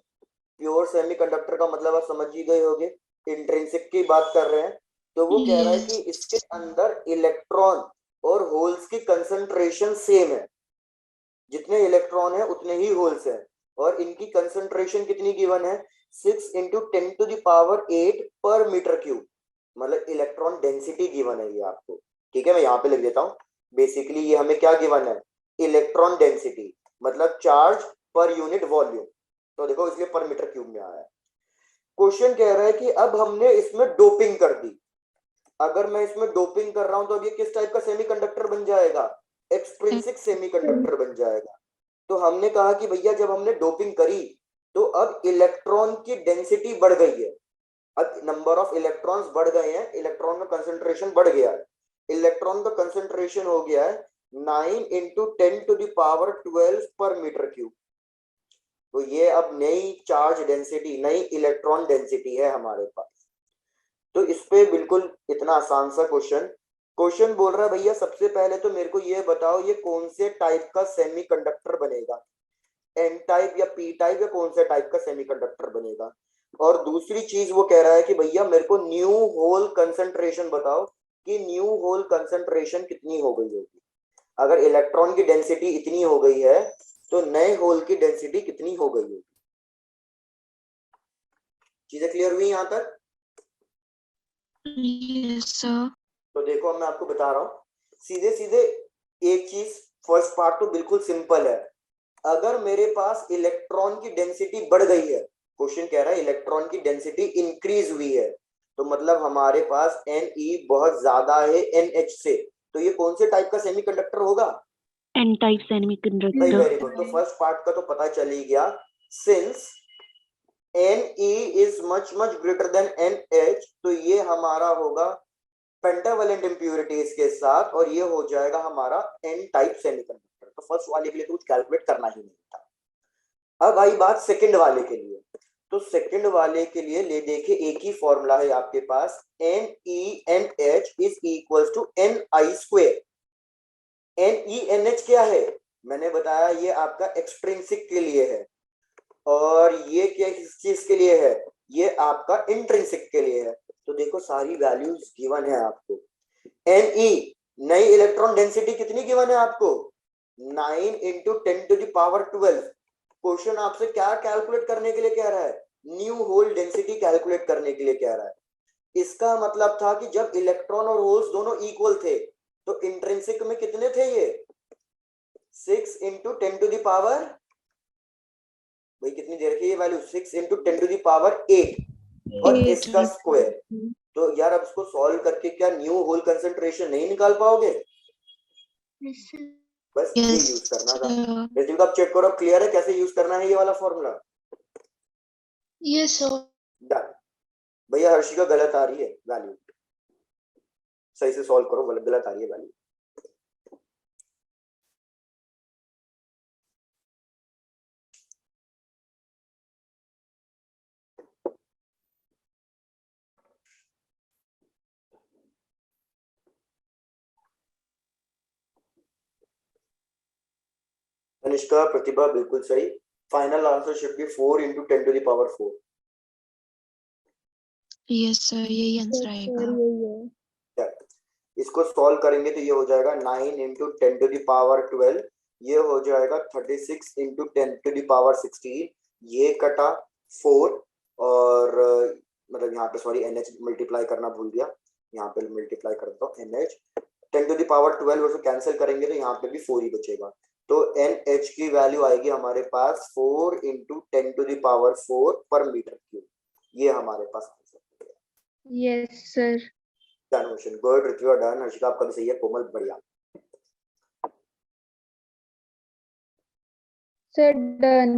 प्योर सेमीकंडक्टर का मतलब आप समझ ही गए होंगे, इंट्रिंसिक की बात कर रहे हैं। तो वो कह रहा है कि इसके अंदर इलेक्ट्रॉन और होल्स की कंसंट्रेशन सेम है, जितने इलेक्ट्रॉन है उतने ही होल्स हैं, और इनकी कंसंट्रेशन कितनी गिवन है? 6 × 10⁸ पर मीटर क्यूब, मतलब इलेक्ट्रॉन डेंसिटी गिवन है ये आपको। ठीक है, मैं यहाँ पे लिख देता हूँ। बेसिकली ये हमें क्या गिवन है? इलेक्ट्रॉन डेंसिटी, मतलब चार्ज पर यूनिट वॉल्यूम। तो देखो इसलिए पर मीटर क्यूब में आया है। क्वेश्चन कह रहा है कि अब हमने इसमें डोपिंग कर दी। अगर मैं इसमें डोपिंग कर रहा हूं तो अब ये किस टाइप का सेमीकंडक्टर बन जाएगा? एक्सट्रिंसिक सेमीकंडक्टर बन जाएगा। तो हमने कहा कि भैया जब हमने डोपिंग करी तो अब इलेक्ट्रॉन की डेंसिटी बढ़ गई है, अब नंबर ऑफ इलेक्ट्रॉन्स बढ़ गए हैं, इलेक्ट्रॉन का कंसंट्रेशन बढ़ गया है। इलेक्ट्रॉन का कंसंट्रेशन हो गया है 9 इंटू 10⁻12 पर मीटर क्यूब। तो ये अब नई चार्ज डेंसिटी, नई इलेक्ट्रॉन डेंसिटी है हमारे पास। तो इस पे बिल्कुल इतना आसान सा क्वेश्चन बोल रहा है भैया सबसे पहले तो मेरे को ये बताओ ये कौन से टाइप का सेमीकंडक्टर बनेगा, एन टाइप या पी टाइप या कौन से टाइप का सेमीकंडक्टर बनेगा। और दूसरी चीज वो कह रहा है कि भैया मेरे को न्यू होल कंसंट्रेशन बताओ कि न्यू होल कंसंट्रेशन कितनी हो गई होगी। अगर इलेक्ट्रॉन की डेंसिटी इतनी हो गई है तो नए होल की डेंसिटी कितनी हो गई होगी। चीजें क्लियर हुई यहां तक? Yes, sir. तो देखो अब मैं आपको बता रहा हूं सीधे सीधे एक चीज। फर्स्ट पार्ट तो बिल्कुल सिंपल है, अगर मेरे पास इलेक्ट्रॉन की डेंसिटी बढ़ गई है, क्वेश्चन कह रहा है इलेक्ट्रॉन की डेंसिटी इंक्रीज हुई है, तो मतलब हमारे पास Ne बहुत ज्यादा है NH से, तो ये कौन से टाइप का सेमीकंडक्टर होगा? N type भाई semiconductor. Very good. तो फर्स्ट पार्ट का तो पता चल ही गया, since Ne is much much greater than NH, तो ये हमारा होगा पेंटावैलेंट इंप्यूरिटीज के साथ और ये हो जाएगा हमारा N टाइप सेमीकंडक्टर। तो फर्स्ट वाले के लिए तो कुछ कैलकुलेट करना ही नहीं था। अब आई बात सेकंड वाले के लिए, तो सेकंड वाले के लिए ले देखे एक ही फॉर्मूला है आपके पास, NeNH is equal to Ni square. NeNH क्या है? मैंने बताया ये आपका एक्सट्रिंसिक के लिए है, और ये क्या किस चीज के लिए है? ये आपका इंट्रिंसिक के लिए है। तो देखो सारी वैल्यूज गिवन है आपको। Ne नई इलेक्ट्रॉन डेंसिटी कितनी गिवन है आपको? 9 इंटू 10⁻12। क्वेश्चन आपसे क्या कैलकुलेट करने के लिए कह रहा है? न्यू होल डेंसिटी कैलकुलेट करने के लिए कह रहा है। इसका मतलब था कि जब इलेक्ट्रॉन और होल्स दोनों इक्वल थे तो इंट्रिंसिक में कितने थे ये? 6 इंटू 10⁻, भाई कितनी देर की ये वैल्यू? 6 इंटू 10⁸ और इसका स्क्वायर। तो यार अब इसको सॉल्व करके क्या न्यू होल कंसंट्रेशन नहीं निकाल पाओगे? बस ये Yes, यूज करना था। sir. रिजल्ट आप चेक करो, अब क्लियर है कैसे यूज करना है ये वाला फॉर्मूला? Yes, sir. डन। भैया हर्षिका गलत आ रही है वैल्यू, सही से सॉल्व करो, गलत आ रही है वैल्यू। तनिष्का, प्रतिभा बिल्कुल सही। Final answer should be 4 into 10⁻4। Yes, sir. यही आंसर आएगा। इसको सॉल्व करेंगे तो ये हो जाएगा 9 इंटू 10⁻12, ये हो जाएगा 36 इंटू 10⁻16, ये कटा 4, और मतलब यहाँ पे सॉरी NH मल्टीप्लाई करना भूल गया, यहाँ पे मल्टीप्लाई कर देता हूँ NH। 10⁻12 और कैंसिल करेंगे तो यहाँ पे भी 4 ही बचेगा, तो NH की वैल्यू आएगी हमारे पास 4 इंटू 10⁻4 पर मीटर क्यूब। ये हमारे पास आंसर है। Yes, sir. Done question, good. Ritu done, Harshika आपका भी सही है, कोमल बढ़िया। Sir, done.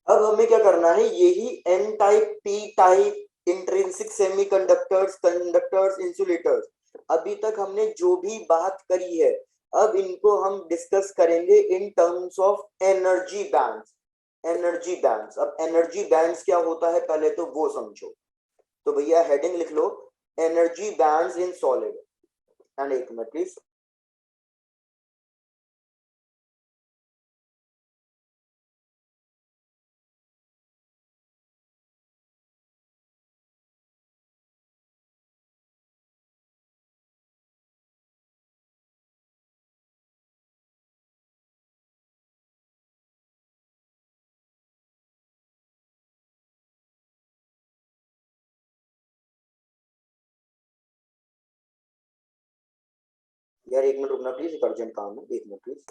अब हमें क्या करना है, यही N type P type intrinsic semiconductors, conductors, insulators, अभी तक हमने जो भी बात करी है अब इनको हम डिस्कस करेंगे in terms of energy bands. Energy bands, अब एनर्जी बैंड्स क्या होता है पहले तो वो समझो। तो भैया हेडिंग लिख लो, energy bands in solid. And एक मिनट प्लीज, यार एक मिनट रुकना प्लीज, एक अर्जेंट काम है, एक मिनट प्लीज।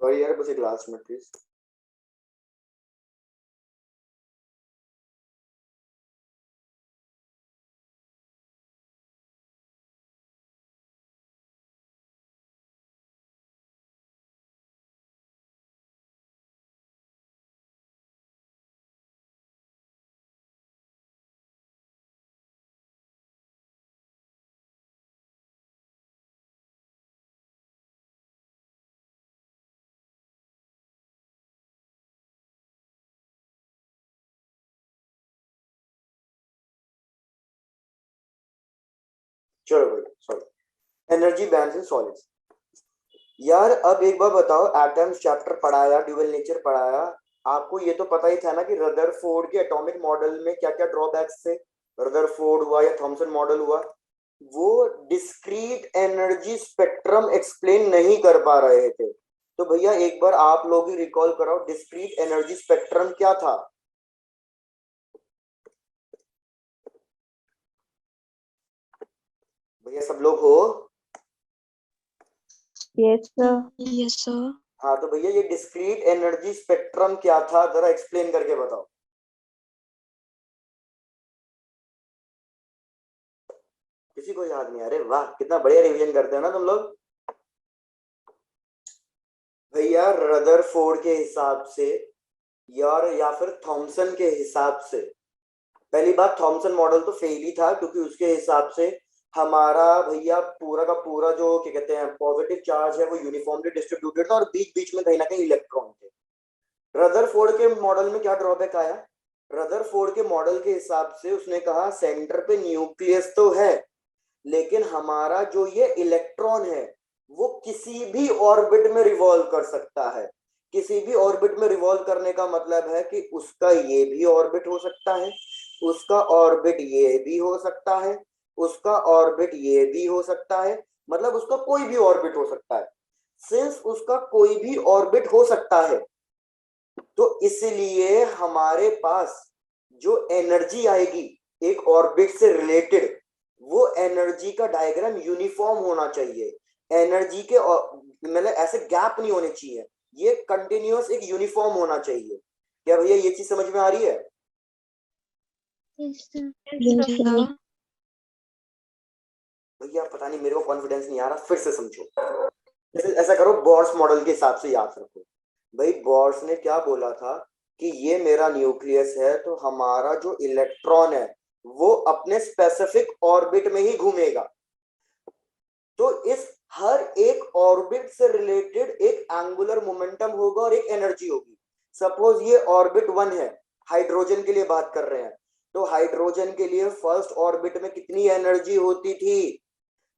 सॉरी यार, बस एक लास्ट मिनट प्लीज। चलो भाई, sorry. Energy bands in solids. यार अब एक बार बताओ, एटम्स चैप्टर पढ़ाया, ड्यूअल नेचर पढ़ाया, आपको ये तो पता ही था ना कि रदरफोर्ड के एटॉमिक मॉडल में क्या क्या ड्रॉबैक्स थे। रदरफोर्ड हुआ या थॉमसन मॉडल हुआ, वो डिस्क्रीट एनर्जी स्पेक्ट्रम एक्सप्लेन नहीं कर पा रहे थे। तो भैया एक बार आप लोग ही रिकॉल कराओ, डिस्क्रीट एनर्जी स्पेक्ट्रम क्या था। भैया सब लोग हो? Yes sir. Yes, sir. हाँ, तो भैया ये डिस्क्रीट एनर्जी स्पेक्ट्रम क्या था, जरा एक्सप्लेन करके बताओ। किसी को याद नहीं? अरे वाह, कितना बढ़िया रिवीजन करते हो ना तुम लोग। भैया रदरफोर्ड के हिसाब से यार, या फिर थॉमसन के हिसाब से, पहली बात थॉमसन मॉडल तो फेल ही था, क्योंकि उसके हिसाब से हमारा भैया पूरा का पूरा जो क्या कहते हैं पॉजिटिव चार्ज है वो यूनिफॉर्मली डिस्ट्रीब्यूटेड था, और बीच बीच में कहीं ना कहीं इलेक्ट्रॉन थे। रदरफोर्ड के मॉडल में क्या ड्रॉबैक आया? रदरफोर्ड के मॉडल के हिसाब से उसने कहा सेंटर पे न्यूक्लियस तो है, लेकिन हमारा जो ये इलेक्ट्रॉन है वो किसी भी ऑर्बिट में रिवॉल्व कर सकता है। किसी भी ऑर्बिट में रिवॉल्व करने का मतलब है कि उसका ये भी ऑर्बिट हो सकता है, उसका ऑर्बिट ये भी हो सकता है, उसका ऑर्बिट ये भी हो सकता है, मतलब उसका कोई भी ऑर्बिट हो सकता है। सिंस उसका कोई भी ऑर्बिट हो सकता है, तो इसलिए हमारे पास जो एनर्जी आएगी एक ऑर्बिट से रिलेटेड, वो एनर्जी का डायग्राम यूनिफॉर्म होना चाहिए। एनर्जी के मतलब ऐसे गैप नहीं होने चाहिए, ये कंटिन्यूअस एक यूनिफॉर्म होना चाहिए। क्या भैया ये चीज समझ में आ रही है? Yes, sir. Yes, sir. भैया पता नहीं, मेरे को कॉन्फिडेंस नहीं आ रहा, फिर से समझो। जैसे ऐसा करो, बॉर्स मॉडल के हिसाब से याद रखो। भाई बॉर्स ने क्या बोला था कि ये मेरा न्यूक्लियस है, तो हमारा जो इलेक्ट्रॉन है वो अपने स्पेसिफिक ऑर्बिट में ही घूमेगा। तो इस हर एक ऑर्बिट से रिलेटेड एक एंगुलर मोमेंटम होगा और एक एनर्जी होगी। सपोज ये ऑर्बिट 1 है, हाइड्रोजन के लिए बात कर रहे हैं, तो हाइड्रोजन के लिए फर्स्ट ऑर्बिट में कितनी एनर्जी होती थी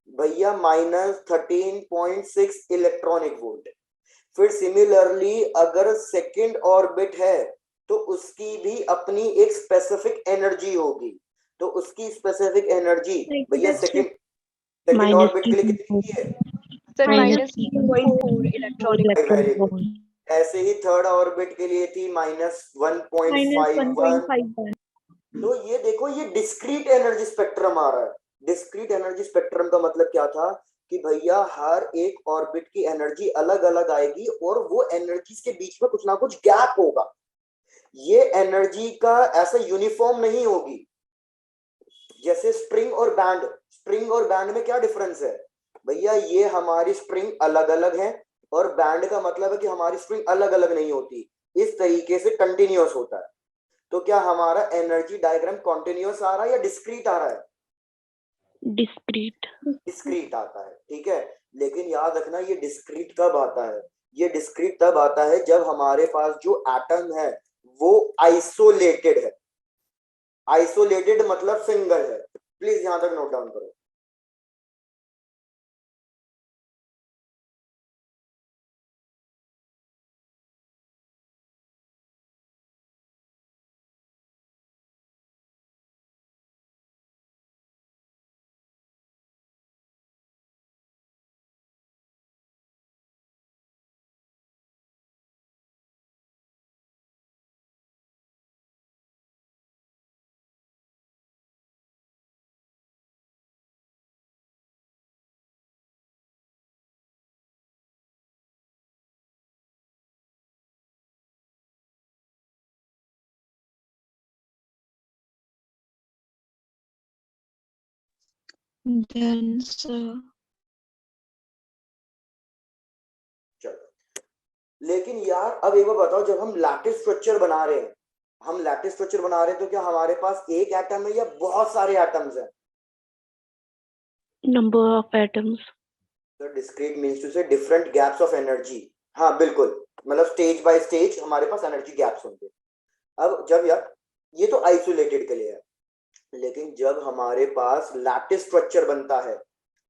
भैया? -13.6 इलेक्ट्रॉनिक वोल्ट। फिर सिमिलरली अगर सेकंड ऑर्बिट है तो उसकी भी अपनी एक स्पेसिफिक एनर्जी होगी। तो उसकी स्पेसिफिक एनर्जी भैया सेकंड ऑर्बिट के लिए कितनी की है? Sir Minus -3.4 electronic very good. ऐसे ही थर्ड ऑर्बिट के लिए थी -1.51। -1.51. तो ये देखो, ये डिस्क्रीट एनर्जी स्पेक्ट्रम आ रहा है। डिस्क्रीट एनर्जी स्पेक्ट्रम का मतलब क्या था कि भैया हर एक ऑर्बिट की एनर्जी अलग अलग आएगी, और वो एनर्जीज के बीच में कुछ ना कुछ गैप होगा। ये एनर्जी का ऐसा यूनिफॉर्म नहीं होगी। जैसे स्प्रिंग और बैंड, स्प्रिंग और बैंड में क्या डिफरेंस है भैया? ये हमारी स्प्रिंग अलग अलग है, और बैंड का मतलब है कि हमारी स्प्रिंग अलग अलग नहीं होती, इस तरीके से कंटिन्यूअस होता है। तो क्या हमारा एनर्जी डायग्राम कॉन्टिन्यूअस आ रहा है या डिस्क्रीट आ रहा है? discrete. डिस्क्रीट आता है, ठीक है। लेकिन याद रखना, ये डिस्क्रीट कब आता है? ये डिस्क्रीट तब आता है जब हमारे पास जो एटम है वो आइसोलेटेड है। आइसोलेटेड मतलब सिंगल है। प्लीज यहां तक नोट डाउन करो। denser, चलो, लेकिन यार अब एक बार बताओ, जब हम लैटिस स्ट्रक्चर बना रहे हैं, तो क्या हमारे पास एक एटम है या बहुत सारे एटम्स हैं? Number of atoms. तो डिस्क्रीट मींस टू से डिफरेंट गैप्स ऑफ एनर्जी। हाँ बिल्कुल, मतलब स्टेज बाय स्टेज हमारे पास एनर्जी गैप्स होंगे। अब जब यार ये तो आइसोलेटेड के लिए है, लेकिन जब हमारे पास लैटिस स्ट्रक्चर बनता है,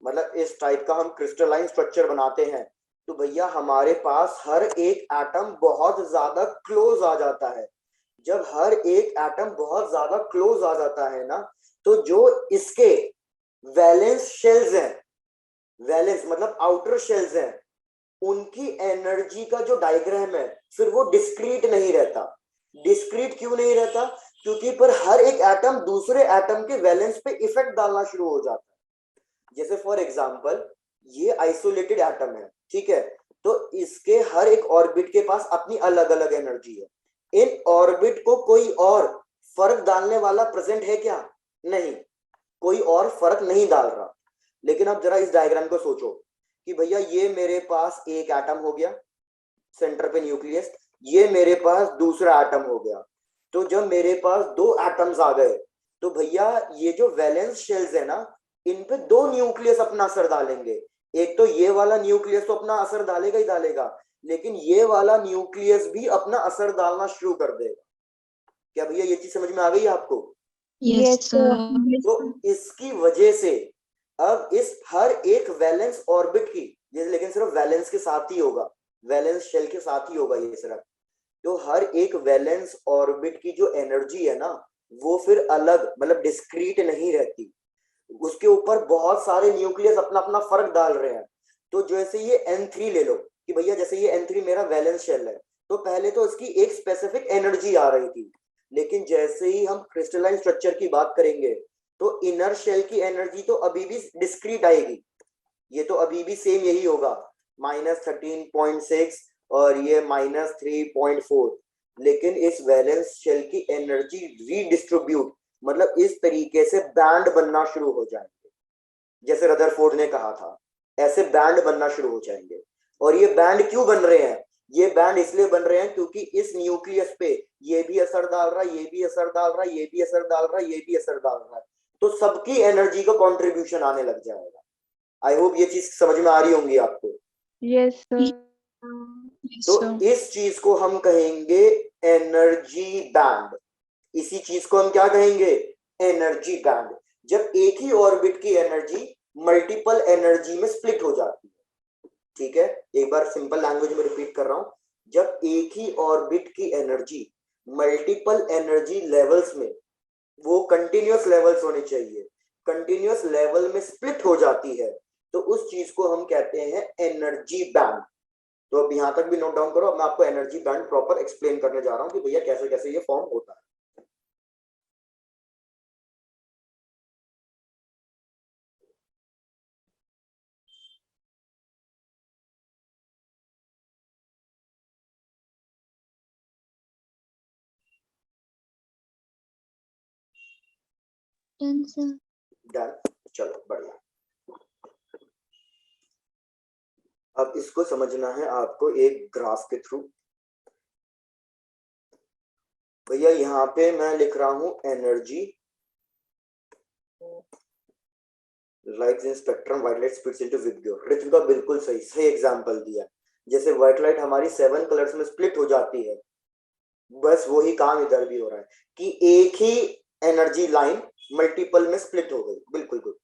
मतलब इस टाइप का हम क्रिस्टलाइन स्ट्रक्चर बनाते हैं, तो भैया हमारे पास हर एक एटम बहुत ज्यादा क्लोज आ जाता है। जब हर एक एटम बहुत ज्यादा क्लोज आ जाता है ना, तो जो इसके वैलेंस शेल्स हैं, वैलेंस मतलब आउटर शेल्स हैं, उनकी एनर्जी का जो डायग्राम है फिर वो डिस्क्रीट नहीं रहता। डिस्क्रीट क्यों नहीं रहता? क्योंकि पर हर एक एटम दूसरे एटम के वैलेंस पे इफेक्ट डालना शुरू हो जाता है। जैसे फॉर एग्जांपल ये आइसोलेटेड एटम है, ठीक है, तो इसके हर एक ऑर्बिट के पास अपनी अलग अलग एनर्जी है। इन ऑर्बिट को कोई और फर्क डालने वाला प्रेजेंट है क्या? नहीं, कोई और फर्क नहीं डाल रहा। लेकिन अब जरा इस डायग्राम को सोचो कि भैया ये मेरे पास एक एटम हो गया, सेंटर पे न्यूक्लियस, ये मेरे पास दूसरा एटम हो गया। तो जब मेरे पास दो एटम्स आ गए, तो भैया ये जो वैलेंस शेल्स है ना, इन पे दो न्यूक्लियस अपना असर डालेंगे। एक तो ये वाला न्यूक्लियस तो अपना असर डालेगा ही डालेगा, लेकिन ये वाला न्यूक्लियस भी अपना असर डालना शुरू कर देगा। क्या भैया ये चीज समझ में आ गई आपको? yes sir, तो इसकी वजह से अब इस हर एक वैलेंस ऑर्बिट की, ये लेकिन सिर्फ वैलेंस के साथ ही होगा, वैलेंस शेल के साथ ही होगा ये सिर्फ, तो हर एक वैलेंस ऑर्बिट की जो एनर्जी है ना, वो फिर अलग मतलब डिस्क्रीट नहीं रहती। उसके ऊपर बहुत सारे न्यूक्लियस अपना अपना फर्क डाल रहे हैं। तो जैसे ये N3 ले लो कि भैया जैसे ये N3 मेरा वैलेंस शेल है, तो पहले तो इसकी एक स्पेसिफिक एनर्जी आ रही थी, लेकिन जैसे ही हम क्रिस्टलाइन स्ट्रक्चर की बात करेंगे तो इनर शेल की एनर्जी तो अभी भी डिस्क्रीट आएगी। ये तो अभी भी सेम यही होगा, -13.6 और ये -3.4, लेकिन इस वैलेंस शेल की एनर्जी रीडिस्ट्रीब्यूट मतलब इस तरीके से बैंड बनना शुरू हो जाएंगे। जैसे रदरफोर्ड ने कहा था, ऐसे बैंड बनना शुरू हो जाएंगे। और ये बैंड क्यों बन रहे हैं? ये बैंड इसलिए बन रहे हैं क्योंकि इस न्यूक्लियस पे ये भी असर डाल रहा है, ये भी असर डाल रहा है, ये भी असर डाल रहा है, ये भी असर डाल रहा है, तो सबकी एनर्जी का कंट्रीब्यूशन आने लग जाएगा। आई होप ये चीज समझ में आ रही होंगी आपको। Yes, sir. yes तो sir, इस चीज को हम कहेंगे एनर्जी बैंड। इसी चीज को हम क्या कहेंगे? Energy band. जब एक ही ऑर्बिट की एनर्जी मल्टीपल एनर्जी में स्प्लिट हो जाती है, ठीक है, एक बार सिंपल लैंग्वेज में रिपीट कर रहा हूं, जब एक ही ऑर्बिट की एनर्जी मल्टीपल एनर्जी लेवल्स में, वो कंटिन्यूअस लेवल्स होने चाहिए, कंटिन्यूअस लेवल में स्प्लिट हो जाती है, तो उस चीज को हम कहते हैं एनर्जी बैंड। तो अब यहां तक भी नोट डाउन करो, अब मैं आपको एनर्जी बैंड प्रॉपर एक्सप्लेन करने जा रहा हूं कि भैया कैसे कैसे ये फॉर्म होता है। done sir, डन, चलो बढ़िया। अब इसको समझना है आपको एक ग्राफ के थ्रू। भैया यहाँ पे मैं लिख रहा हूं energy light in spectrum, white light splits into विबग्यो। ऋत्विका बिल्कुल सही सही एग्जांपल दिया। जैसे व्हाइट लाइट हमारी 7 कलर्स में स्प्लिट हो जाती है, बस वही काम इधर भी हो रहा है कि एक ही एनर्जी लाइन मल्टीपल में स्प्लिट हो गई। बिल्कुल गुड।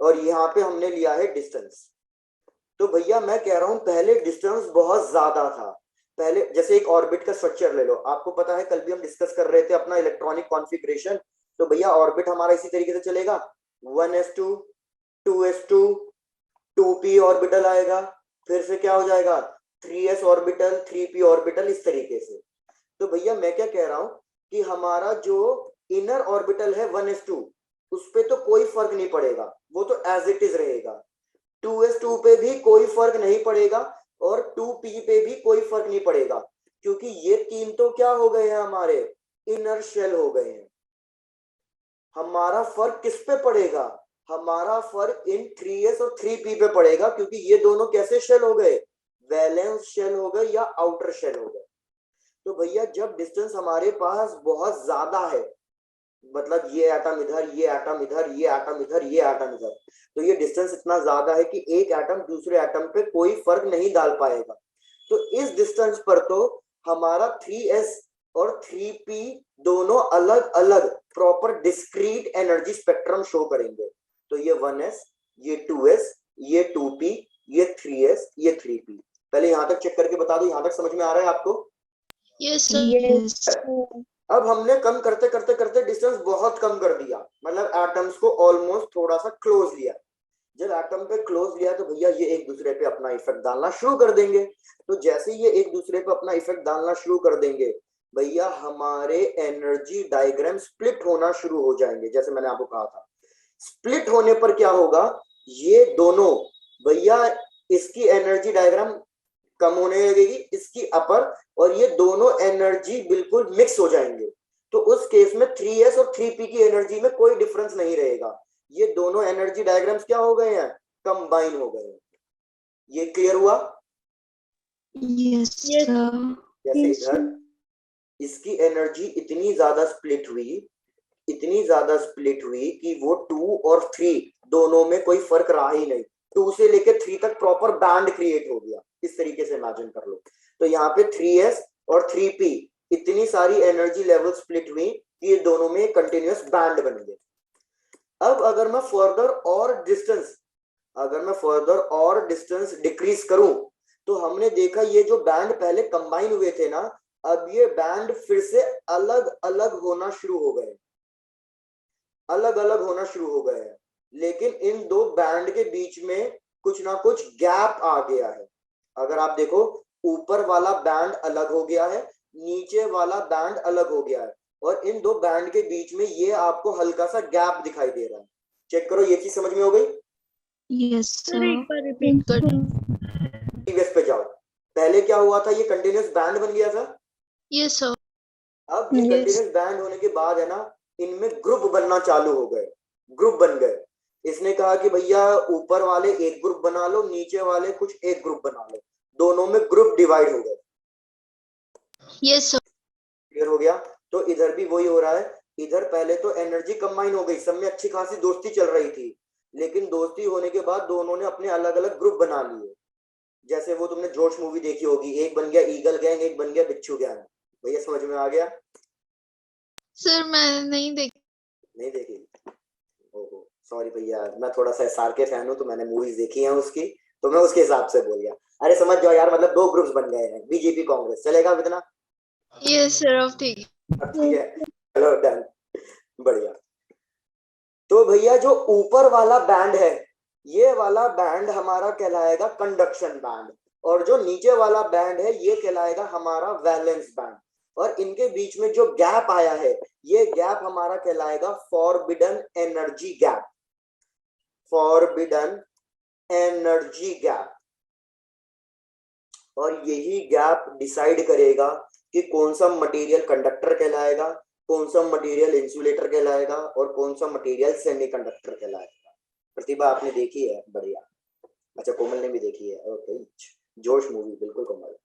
और यहाँ पे हमने लिया है डिस्टेंस। तो भैया मैं कह रहा हूं पहले डिस्टेंस बहुत ज्यादा था। पहले जैसे एक ऑर्बिट का स्ट्रक्चर ले लो, आपको पता है कल भी हम डिस्कस कर रहे थे अपना इलेक्ट्रॉनिक कॉन्फ़िगरेशन। तो भैया ऑर्बिट हमारा इसी तरीके से चलेगा, 1s2 2s2 2p ऑर्बिटल आएगा, फिर से क्या हो जाएगा 3s ऑर्बिटल 3p ऑर्बिटल, इस तरीके से। तो भैया मैं क्या कह रहा हूं कि हमारा जो इनर ऑर्बिटल है 1s2, उस पे तो कोई फर्क नहीं पड़ेगा, वो तो एज इट इज रहेगा। 2s2 पे भी कोई फर्क नहीं पड़ेगा और 2p पे भी कोई फर्क नहीं पड़ेगा, क्योंकि ये तीन तो क्या हो गए हैं, हमारे इनर शेल हो गए हैं। हमारा फर्क किस पे पड़ेगा? हमारा फर्क इन 3s और 3p पे पड़ेगा, क्योंकि ये दोनों कैसे शेल हो गए, वैलेंस शेल हो गए या आउटर शेल हो गए। तो भैया जब डिस्टेंस हमारे पास बहुत ज्यादा है, मतलब ये एटम इधर, ये एटम इधर, ये एटम इधर, ये एटम इधर, तो ये डिस्टेंस इतना ज्यादा है कि एक एटम दूसरे एटम पे कोई फर्क नहीं डाल पाएगा। तो इस डिस्टेंस पर तो हमारा 3s और 3p दोनों अलग अलग proper discrete energy spectrum show करेंगे। तो ये 1s, ये 2s, ये 2p, ये 3s, ये 3p। पहले यहां तक चेक करके बता दो, यहां तक समझ में आ रहा है आपको? Yes, sir. Yes. अब हमने कम करते करते करते डिस्टेंस बहुत कम कर दिया, मतलब एटम्स को ऑलमोस्ट थोड़ा सा क्लोज लिया। जब एटम पे क्लोज लिया तो भैया ये एक दूसरे पे अपना इफेक्ट डालना शुरू कर देंगे। तो जैसे ये एक दूसरे पे अपना इफेक्ट डालना शुरू कर देंगे भैया हमारे एनर्जी डायग्राम स्प्लिट होना शुरू हो जाएंगे। जैसे मैंने आपको कहा था, स्प्लिट होने पर क्या होगा, ये दोनों भैया इसकी एनर्जी डायग्राम कम होने लगेगी, इसकी अपर, और ये दोनों एनर्जी बिल्कुल मिक्स हो जाएंगे। तो उस केस में 3s और 3p की एनर्जी में कोई डिफरेंस नहीं रहेगा। ये दोनों एनर्जी डायग्राम्स क्या हो गए हैं, कंबाइन हो गए हैं। ये क्लियर हुआ? Yes, sir. जैसे इधर इसकी एनर्जी इतनी ज्यादा स्प्लिट हुई, इतनी ज्यादा स्प्लिट हुई कि वो 2 और 3 दोनों में कोई फर्क रहा ही नहीं। 2 से लेकर 3 तक प्रॉपर बैंड क्रिएट हो गया। इस तरीके से इमेजिन कर लो। तो यहाँ पे 3s और 3p इतनी सारी एनर्जी लेवल स्प्लिट हुई कि ये दोनों में कंटिन्यूअस बैंड बन गए। अब अगर मैं फर्दर और डिस्टेंस डिक्रीज करूं, तो हमने देखा ये जो बैंड पहले कंबाइन हुए थे ना, अब ये बैंड फिर से अलग अलग होना शुरू हो गए, अलग अलग होना शुरू हो गए हैं। लेकिन इन दो बैंड के बीच में कुछ ना कुछ गैप आ गया है। अगर आप देखो, ऊपर वाला बैंड अलग हो गया है, नीचे वाला बैंड अलग हो गया है, और इन दो बैंड के बीच में ये आपको हल्का सा गैप दिखाई दे रहा है। चेक करो, ये चीज समझ में हो गई? Yes, sir. एक बार रिपीट कर दो। प्रीवियस पे जाओ। पहले क्या हुआ था, ये कंटिन्यूअस बैंड बन गया था। Yes, sir. अब ये कंटिन्यूअस बैंड होने के बाद है ना, इनमें ग्रुप बनना चालू हो गए, ग्रुप बन गए। इसने कहा कि भैया ऊपर वाले एक ग्रुप बना लो, नीचे वाले कुछ एक ग्रुप बना लो, दोनों में ग्रुप डिवाइड हो गए। Yes, sir. क्लियर हो गया? तो इधर भी वही हो रहा है। इधर पहले तो एनर्जी कंबाइन हो गई, सब में अच्छी खासी दोस्ती चल रही थी, लेकिन दोस्ती होने के बाद दोनों ने अपने अलग अलग ग्रुप बना लिए। जैसे वो तुमने जोश मूवी देखी होगी, एक बन गया ईगल गैंग, एक बन गया बिच्छू गैंग। भैया समझ में आ गया? Sir, मैं नहीं देखी. नहीं देखी? ओहो सॉरी भैया, मैं थोड़ा सा एसआर के फैन हूँ, तो मैंने मूवीज देखी हैं उसकी, तो मैं उसके हिसाब से बोल गया। अरे समझ जाओ यार, मतलब दो ग्रुप्स बन गए हैं, बीजेपी कांग्रेस। चलेगा इतना? Yes, sir. अब ठीक है. ठीक है, चलो डन, बढ़िया। तो भैया जो ऊपर वाला बैंड है, ये वाला बैंड हमारा कहलाएगा कंडक्शन बैंड, और जो नीचे वाला बैंड है ये कहलाएगा हमारा वैलेंस बैंड। और इनके बीच में जो गैप आया है, ये गैप हमारा कहलाएगा forbidden energy gap, forbidden energy gap. और यही गैप डिसाइड करेगा कि कौन सा मटेरियल कंडक्टर कहलाएगा, कौन सा मटेरियल इंसुलेटर कहलाएगा, और कौन सा मटेरियल सेमीकंडक्टर कहलाएगा। प्रतिभा आपने देखी है? बढ़िया। अच्छा कोमल ने भी देखी है, ओके। जोश मूवी बिल्कुल कोमल,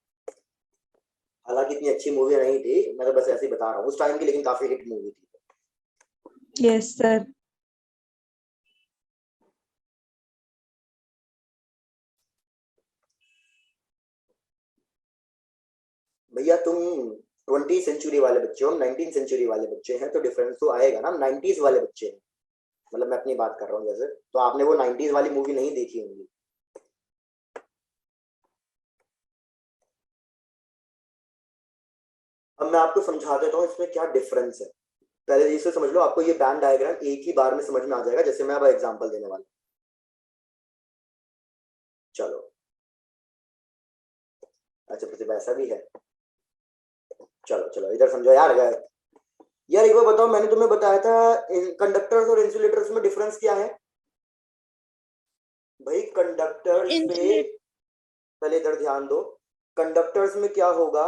हालांकि इतनी अच्छी मूवी नहीं थी, मैं तो बस ऐसे ही बता रहा हूँ उस टाइम की, लेकिन काफी हिट मूवी थी। Yes sir. भैया तुम 20 सेंचुरी वाले बच्चे हो, 19 सेंचुरी वाले बच्चे हैं, तो डिफरेंस तो आएगा ना। 90s वाले बच्चे हैं, मतलब मैं अपनी बात कर रहा हूँ जैसे, तो आपने वो 90s वाली मूवी नहीं देखी होंगी। अब मैं आपको समझा देता हूँ इसमें क्या डिफरेंस है। पहले इसे समझ लो, आपको ये बैंड डायग्राम एक ही बार में समझ में आ जाएगा। जैसे मैं अब एग्जांपल देने वाला हूं, चलो। अच्छा प्रतिभा ऐसा भी है, चलो चलो इधर समझो यार। यार एक बार बताओ, मैंने तुम्हें बताया था कंडक्टर्स और इंसुलेटर्स में डिफरेंस क्या है? भाई कंडक्टर्स में, पहले इधर ध्यान दो, कंडक्टर्स में क्या होगा,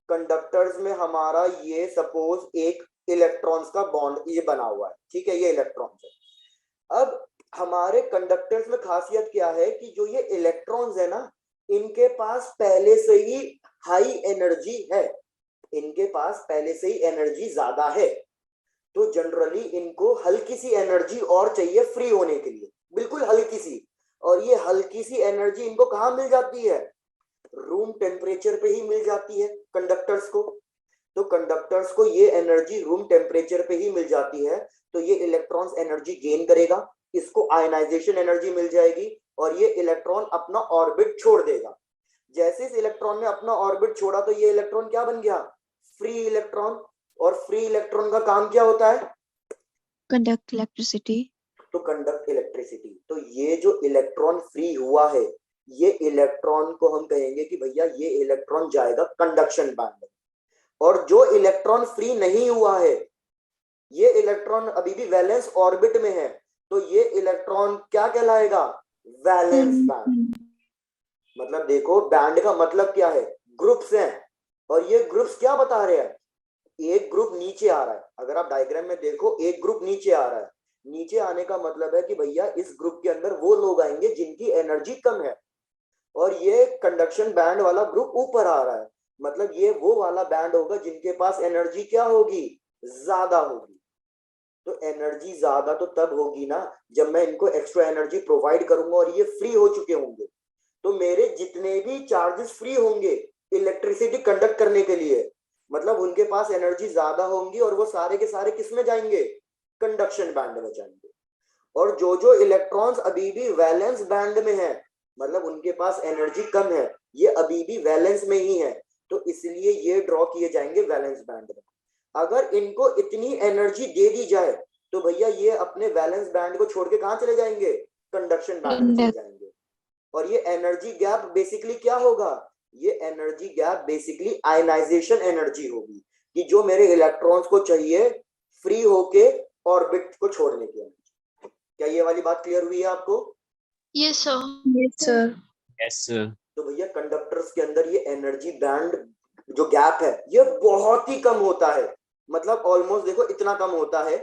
कंडक्टर्स में हमारा ये सपोज एक इलेक्ट्रॉन्स का बॉन्ड ये बना हुआ है, ठीक है, ये इलेक्ट्रॉन्स है। अब हमारे कंडक्टर्स में खासियत क्या है कि जो ये इलेक्ट्रॉन्स है ना, इनके पास पहले से ही हाई एनर्जी है, इनके पास पहले से ही एनर्जी ज्यादा है, तो जनरली इनको हल्की सी एनर्जी और चाहिए फ्री होने के लिए, बिल्कुल हल्की सी। और ये हल्की सी एनर्जी इनको कहाँ मिल जाती है? रूम टेम्परेचर पे ही मिल जाती है कंडक्टर्स को। तो कंडक्टर्स को ये एनर्जी रूम टेम्परेचर पे ही मिल जाती है, तो ये इलेक्ट्रॉन्स एनर्जी गेन करेगा, इसको आयनाइजेशन एनर्जी मिल जाएगी और ये इलेक्ट्रॉन अपना ऑर्बिट छोड़ देगा। जैसे इस इलेक्ट्रॉन ने अपना ऑर्बिट छोड़ा तो ये इलेक्ट्रॉन क्या बन गया? Free electron. और फ्री इलेक्ट्रॉन का काम क्या होता है? Conduct electricity. तो कंडक्ट इलेक्ट्रिसिटी। तो ये जो इलेक्ट्रॉन फ्री हुआ है, ये इलेक्ट्रॉन को हम कहेंगे कि भैया ये इलेक्ट्रॉन जाएगा कंडक्शन बैंड में। और जो इलेक्ट्रॉन फ्री नहीं हुआ है, ये इलेक्ट्रॉन अभी भी वैलेंस ऑर्बिट में है, तो ये इलेक्ट्रॉन क्या कहलाएगा? Valence band. मतलब देखो बैंड का मतलब क्या है? ग्रुप्स हैं, और ये ग्रुप्स क्या बता रहे हैं? एक ग्रुप नीचे आ रहा है, अगर आप डायग्राम में देखो एक ग्रुप नीचे आ रहा है, नीचे आने का मतलब है कि भैया इस ग्रुप के अंदर वो लोग आएंगे जिनकी एनर्जी कम है, और ये कंडक्शन बैंड वाला ग्रुप ऊपर आ रहा है, मतलब ये वो वाला बैंड होगा जिनके पास एनर्जी क्या होगी? ज्यादा होगी। तो एनर्जी ज्यादा तो तब होगी ना जब मैं इनको एक्स्ट्रा एनर्जी प्रोवाइड करूंगा और ये फ्री हो चुके होंगे। तो मेरे जितने भी चार्जेस फ्री होंगे इलेक्ट्रिसिटी कंडक्ट करने के लिए, मतलब उनके पास एनर्जी ज्यादा होंगी और वो सारे के सारे किस में जाएंगे? कंडक्शन बैंड में जाएंगे। और जो जो इलेक्ट्रॉन्स अभी भी वैलेंस बैंड में है, मतलब उनके पास एनर्जी कम है, ये अभी भी वैलेंस में ही है, तो इसलिए ये ड्रॉ किए जाएंगे वैलेंस बैंड में। अगर इनको इतनी एनर्जी दे दी जाए तो भैया ये अपने वैलेंस बैंड को छोड़ के कहां चले जाएंगे? कंडक्शन बैंड में चले जाएंगे। और ये एनर्जी गैप बेसिकली क्या होगा? ये energy gap basically ionisation energy होगी, कि जो मेरे इलेक्ट्रॉन्स को चाहिए फ्री होके ऑर्बिट को छोड़ने के लिए। क्या ये वाली बात क्लियर हुई है आपको? Yes, sir. Yes, sir. Yes, sir. तो भैया कंडक्टर्स के अंदर ये एनर्जी बैंड जो गैप है ये बहुत ही कम होता है, मतलब ऑलमोस्ट देखो इतना कम होता है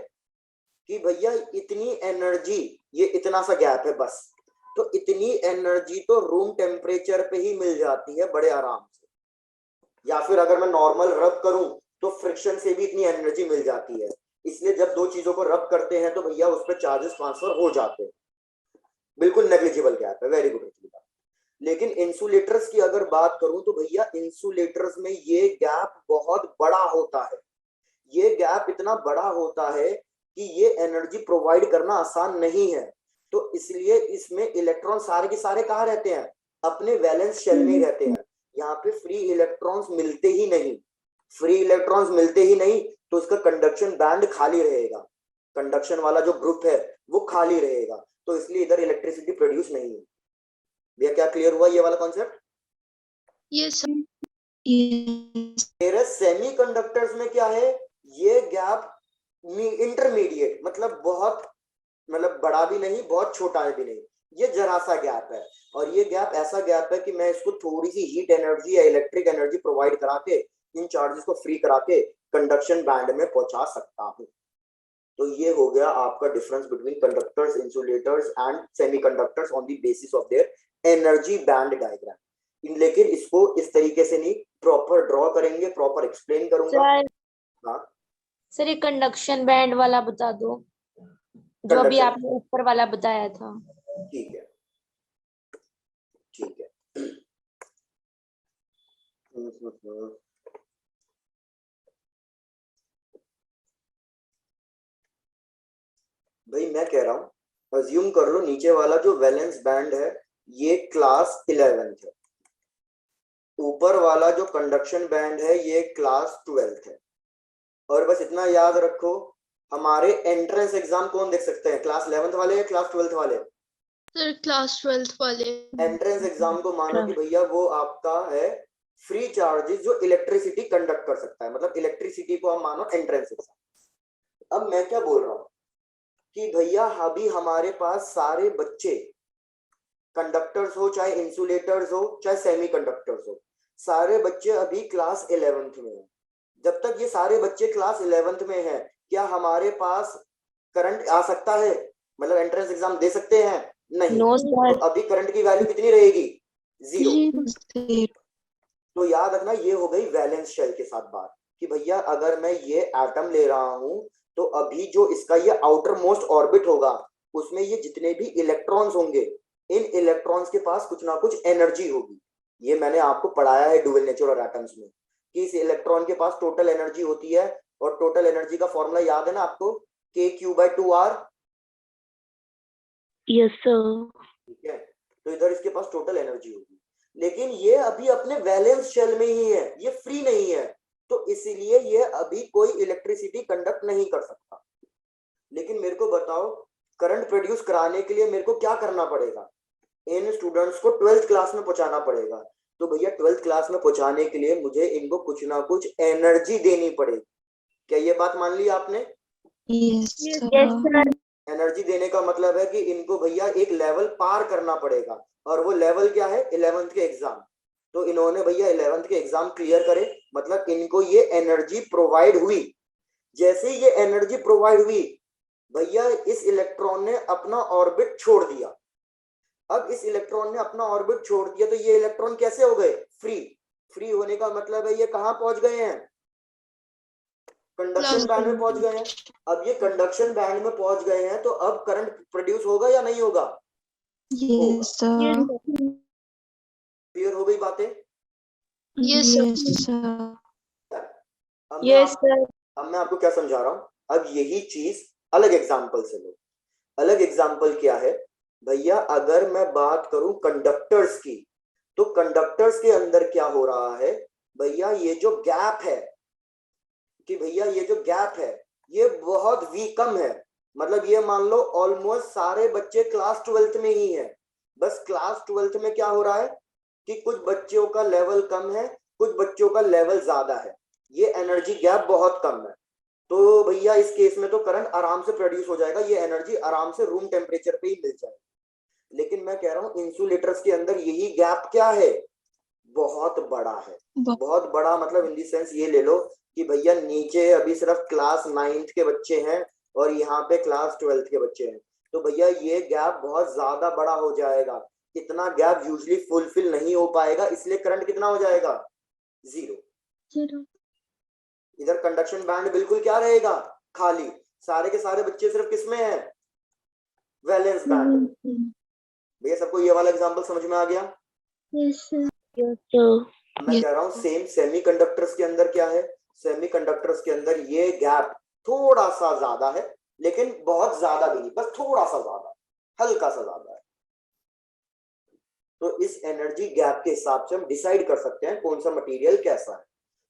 कि भैया इतनी एनर्जी, ये इतना सा गैप है बस, तो इतनी एनर्जी तो रूम टेम्परेचर पे ही मिल जाती है बड़े आराम से, या फिर अगर मैं नॉर्मल रब करूं तो फ्रिक्शन से भी इतनी एनर्जी मिल जाती है। इसलिए जब दो चीजों को रब करते हैं तो भैया उस पर चार्जेस ट्रांसफर हो जाते हैं, बिल्कुल नेग्लिजिबल गैप है। Very good. लेकिन इंसुलेटर्स की अगर बात करूं तो भैया इंसुलेटर्स में ये गैप बहुत बड़ा होता है, ये गैप इतना बड़ा होता है कि ये एनर्जी प्रोवाइड करना आसान नहीं है, तो इसलिए इसमें इलेक्ट्रॉन सारे के सारे कहाँ रहते हैं? अपने वैलेंस शेल में रहते हैं। यहाँ पे फ्री इलेक्ट्रॉन्स मिलते ही नहीं, फ्री इलेक्ट्रॉन्स मिलते ही नहीं, तो उसका कंडक्शन बैंड खाली रहेगा, कंडक्शन वाला जो ग्रुप है वो खाली रहेगा, तो इसलिए इधर इलेक्ट्रिसिटी प्रोड्यूस नहीं है। भैया क्या क्लियर हुआ ये वाला कॉन्सेप्ट? Yes, sir. Yes. मेरे सेमीकंडक्टर्स में क्या है? ये गैप इंटरमीडिएट, मतलब बहुत, मतलब बड़ा भी नहीं बहुत छोटा भी नहीं, ये जरा सा गैप है। और ये गैप ऐसा गैप है कि मैं इसको थोड़ी सी हीट एनर्जी या इलेक्ट्रिक एनर्जी प्रोवाइड करा के इन चार्जेस को फ्री करा के कंडक्शन बैंड में पहुंचा सकता हूं। तो ये हो गया आपका difference between conductors, insulators and semiconductors on the basis of their energy band diagram. लेकिन इसको इस तरीके से नहीं, प्रॉपर ड्रॉ करेंगे, प्रॉपर एक्सप्लेन करूंगा। हाँ सर ये कंडक्शन बैंड वाला बता दो, जो अभी Conduction. आपने ऊपर वाला बताया था। ठीक है, ठीक है। भाई मैं कह रहा हूं अज्यूम कर लो नीचे वाला जो वैलेंस बैंड है ये क्लास 11th है, ऊपर वाला जो कंडक्शन बैंड है ये क्लास 12th है। और बस इतना याद रखो, हमारे एंट्रेंस एग्जाम कौन देख सकते हैं? क्लास 11th वाले या क्लास 12th वाले? Sir, class 12th वाले. एंट्रेंस एग्जाम को मानो कि भैया वो आपका है फ्री चार्जेस जो इलेक्ट्रिसिटी कंडक्ट कर सकता है, मतलब इलेक्ट्रिसिटी को हम मानो एंट्रेंस एग्जाम। अब मैं क्या बोल रहा हूं कि भैया अभी हमारे पास सारे बच्चे, कंडक्टर्स हो चाहे इंसुलेटर्स हो चाहे सेमीकंडक्टर्स हो, सारे बच्चे अभी क्लास 11th में हैं। जब तक ये सारे बच्चे क्लास 11th में हैं, क्या हमारे पास करंट आ सकता है? मतलब एंट्रेंस एग्जाम दे सकते हैं? नहीं। नो तो सर। अभी करंट की वैल्यू कितनी रहेगी? 0। Zero. तो याद रखना ये हो गई वैलेंस शेल के साथ बात कि भैया अगर मैं ये एटम ले रहा हूं तो अभी जो इसका ये आउटर मोस्ट ऑर्बिट होगा उसमें ये जितने भी इलेक्ट्रॉन्स होंगे इन इलेक्ट्रॉन्स के पास कुछ ना कुछ एनर्जी होगी। ये मैंने आपको पढ़ाया है डुअल नेचर और एटम्स में कि इस इलेक्ट्रॉन के पास टोटल एनर्जी होती है और टोटल एनर्जी का फॉर्मूला याद है ना आपको, KQ/2R। Yes, sir. ठीक है, तो इधर इसके पास टोटल एनर्जी होगी लेकिन ये अभी अपने वैलेंस शेल में ही है, ये फ्री नहीं है, तो इसीलिए ये अभी कोई इलेक्ट्रिसिटी कंडक्ट नहीं कर सकता। लेकिन मेरे को बताओ करंट प्रोड्यूस कराने के लिए मेरे को क्या करना पड़ेगा? इन स्टूडेंट्स को 12th क्लास में पहुंचाना पड़ेगा। तो भैया 12th क्लास में पहुंचाने के लिए मुझे इनको कुछ ना कुछ एनर्जी देनी पड़ेगी। क्या ये बात मान ली आपने? Yes, yes sir. Sir. Energy देने का मतलब है कि इनको भैया एक लेवल पार करना पड़ेगा और वो लेवल क्या है? 11th के एग्जाम। तो इन्होंने भैया 11th के एग्जाम क्लियर करे मतलब इनको ये एनर्जी प्रोवाइड हुई। जैसे ही ये एनर्जी प्रोवाइड हुई भैया इस इलेक्ट्रॉन ने अपना ऑर्बिट छोड़ दिया। अब इस इलेक्ट्रॉन ने अपना ऑर्बिट छोड़ दिया तो ये इलेक्ट्रॉन कैसे हो गए? फ्री। फ्री होने का मतलब है ये कहां पहुंच गए हैं? कंडक्शन बैंड में पहुंच गए हैं। अब ये कंडक्शन बैंड में पहुंच गए हैं तो अब करंट प्रोड्यूस होगा या नहीं होगा? Yes, sir. क्लियर हो गई बातें? Yes, sir. अब मैं यस सर। अब मैं आपको क्या समझा रहा हूं, अब यही चीज अलग एग्जांपल से लो। अलग एग्जांपल क्या है भैया? अगर मैं बात करूं कंडक्टर्स की तो कंडक्टर्स के अंदर क्या हो रहा है भैया? ये जो गैप है कि भैया ये जो गैप है ये बहुत कम है। मतलब ये मान लो ऑलमोस्ट सारे बच्चे क्लास 12th में ही है, बस क्लास 12th में क्या हो रहा है कि कुछ बच्चों का लेवल कम है कुछ बच्चों का लेवल ज्यादा है, ये एनर्जी गैप बहुत कम है। तो भैया इस केस में तो करंट आराम से प्रोड्यूस हो जाएगा, ये एनर्जी आराम से रूम टेम्परेचर पे ही मिल जाएगी। लेकिन मैं कह रहा हूँ इंसुलेटर्स के अंदर यही गैप क्या है? बहुत बड़ा है। बहुत बड़ा मतलब इन दी सेंस ये ले लो कि भैया नीचे अभी सिर्फ क्लास 9th के बच्चे हैं और यहाँ पे क्लास 12th के बच्चे हैं, तो भैया ये गैप बहुत ज्यादा बड़ा हो जाएगा। इतना गैप यूजुअली फुलफिल नहीं हो पाएगा, इसलिए करंट कितना हो जाएगा? 0। इधर कंडक्शन बैंड बिल्कुल क्या रहेगा? खाली। सारे के सारे बच्चे सिर्फ किसमें हैं? वैलेंस बैंड में। भैया सबको ये वाला एग्जांपल समझ में आ गया? Yes, sir. मैं कह रहा हूँ सेम सेमीकंडक्टर्स के अंदर क्या है? सेमीकंडक्टर्स के अंदर ये गैप थोड़ा सा ज्यादा है लेकिन बहुत ज्यादा भी नहीं, बस थोड़ा सा ज्यादा, हल्का सा ज्यादा है। तो इस एनर्जी गैप के हिसाब से हम डिसाइड कर सकते हैं कौन सा मटेरियल कैसा है।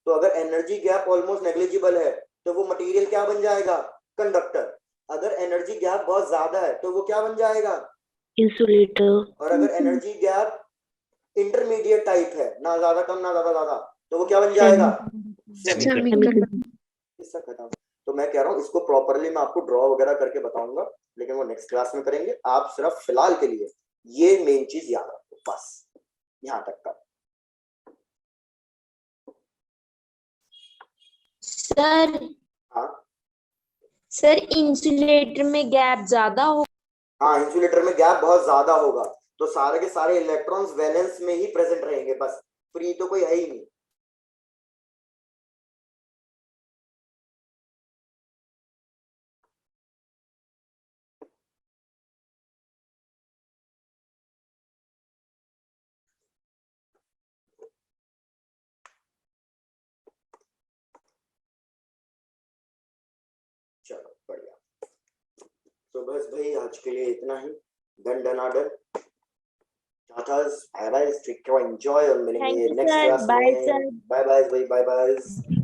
तो अगर एनर्जी गैप ऑलमोस्ट नेग्लिजिबल है तो वो मटेरियल क्या बन जाएगा? कंडक्टर। अगर एनर्जी गैप बहुत ज्यादा है तो वो क्या बन जाएगा? Insulator. और अगर एनर्जी गैप इंटरमीडिएट टाइप है, ना ज्यादा कम ना ज्यादा ज्यादा, तो वो क्या बन जाएगा? इसका खत्म। तो मैं कह रहा हूँ इसको प्रॉपरली मैं आपको ड्रॉ वगैरह करके बताऊंगा लेकिन वो नेक्स्ट क्लास में करेंगे। आप सिर्फ फिलहाल के लिए ये मेन चीज याद रखो, बस यहाँ तक का। सर हाँ सर इंसुलेटर में गैप ज्यादा हो? हाँ, इंसुलेटर में गैप बहुत ज्यादा होगा तो सारे के सारे इलेक्ट्रॉन्स वैलेंस में ही प्रेजेंट रहेंगे, बस फ्री तो कोई है ही नहीं। चलो बढ़िया। तो बस भाई आज के लिए इतना ही। डन डनाडन। Tata bye bye, take care, enjoy और मिलेंगे thank you next sir. Class bye में। सर। बाय बाय भाई, बाय बाय।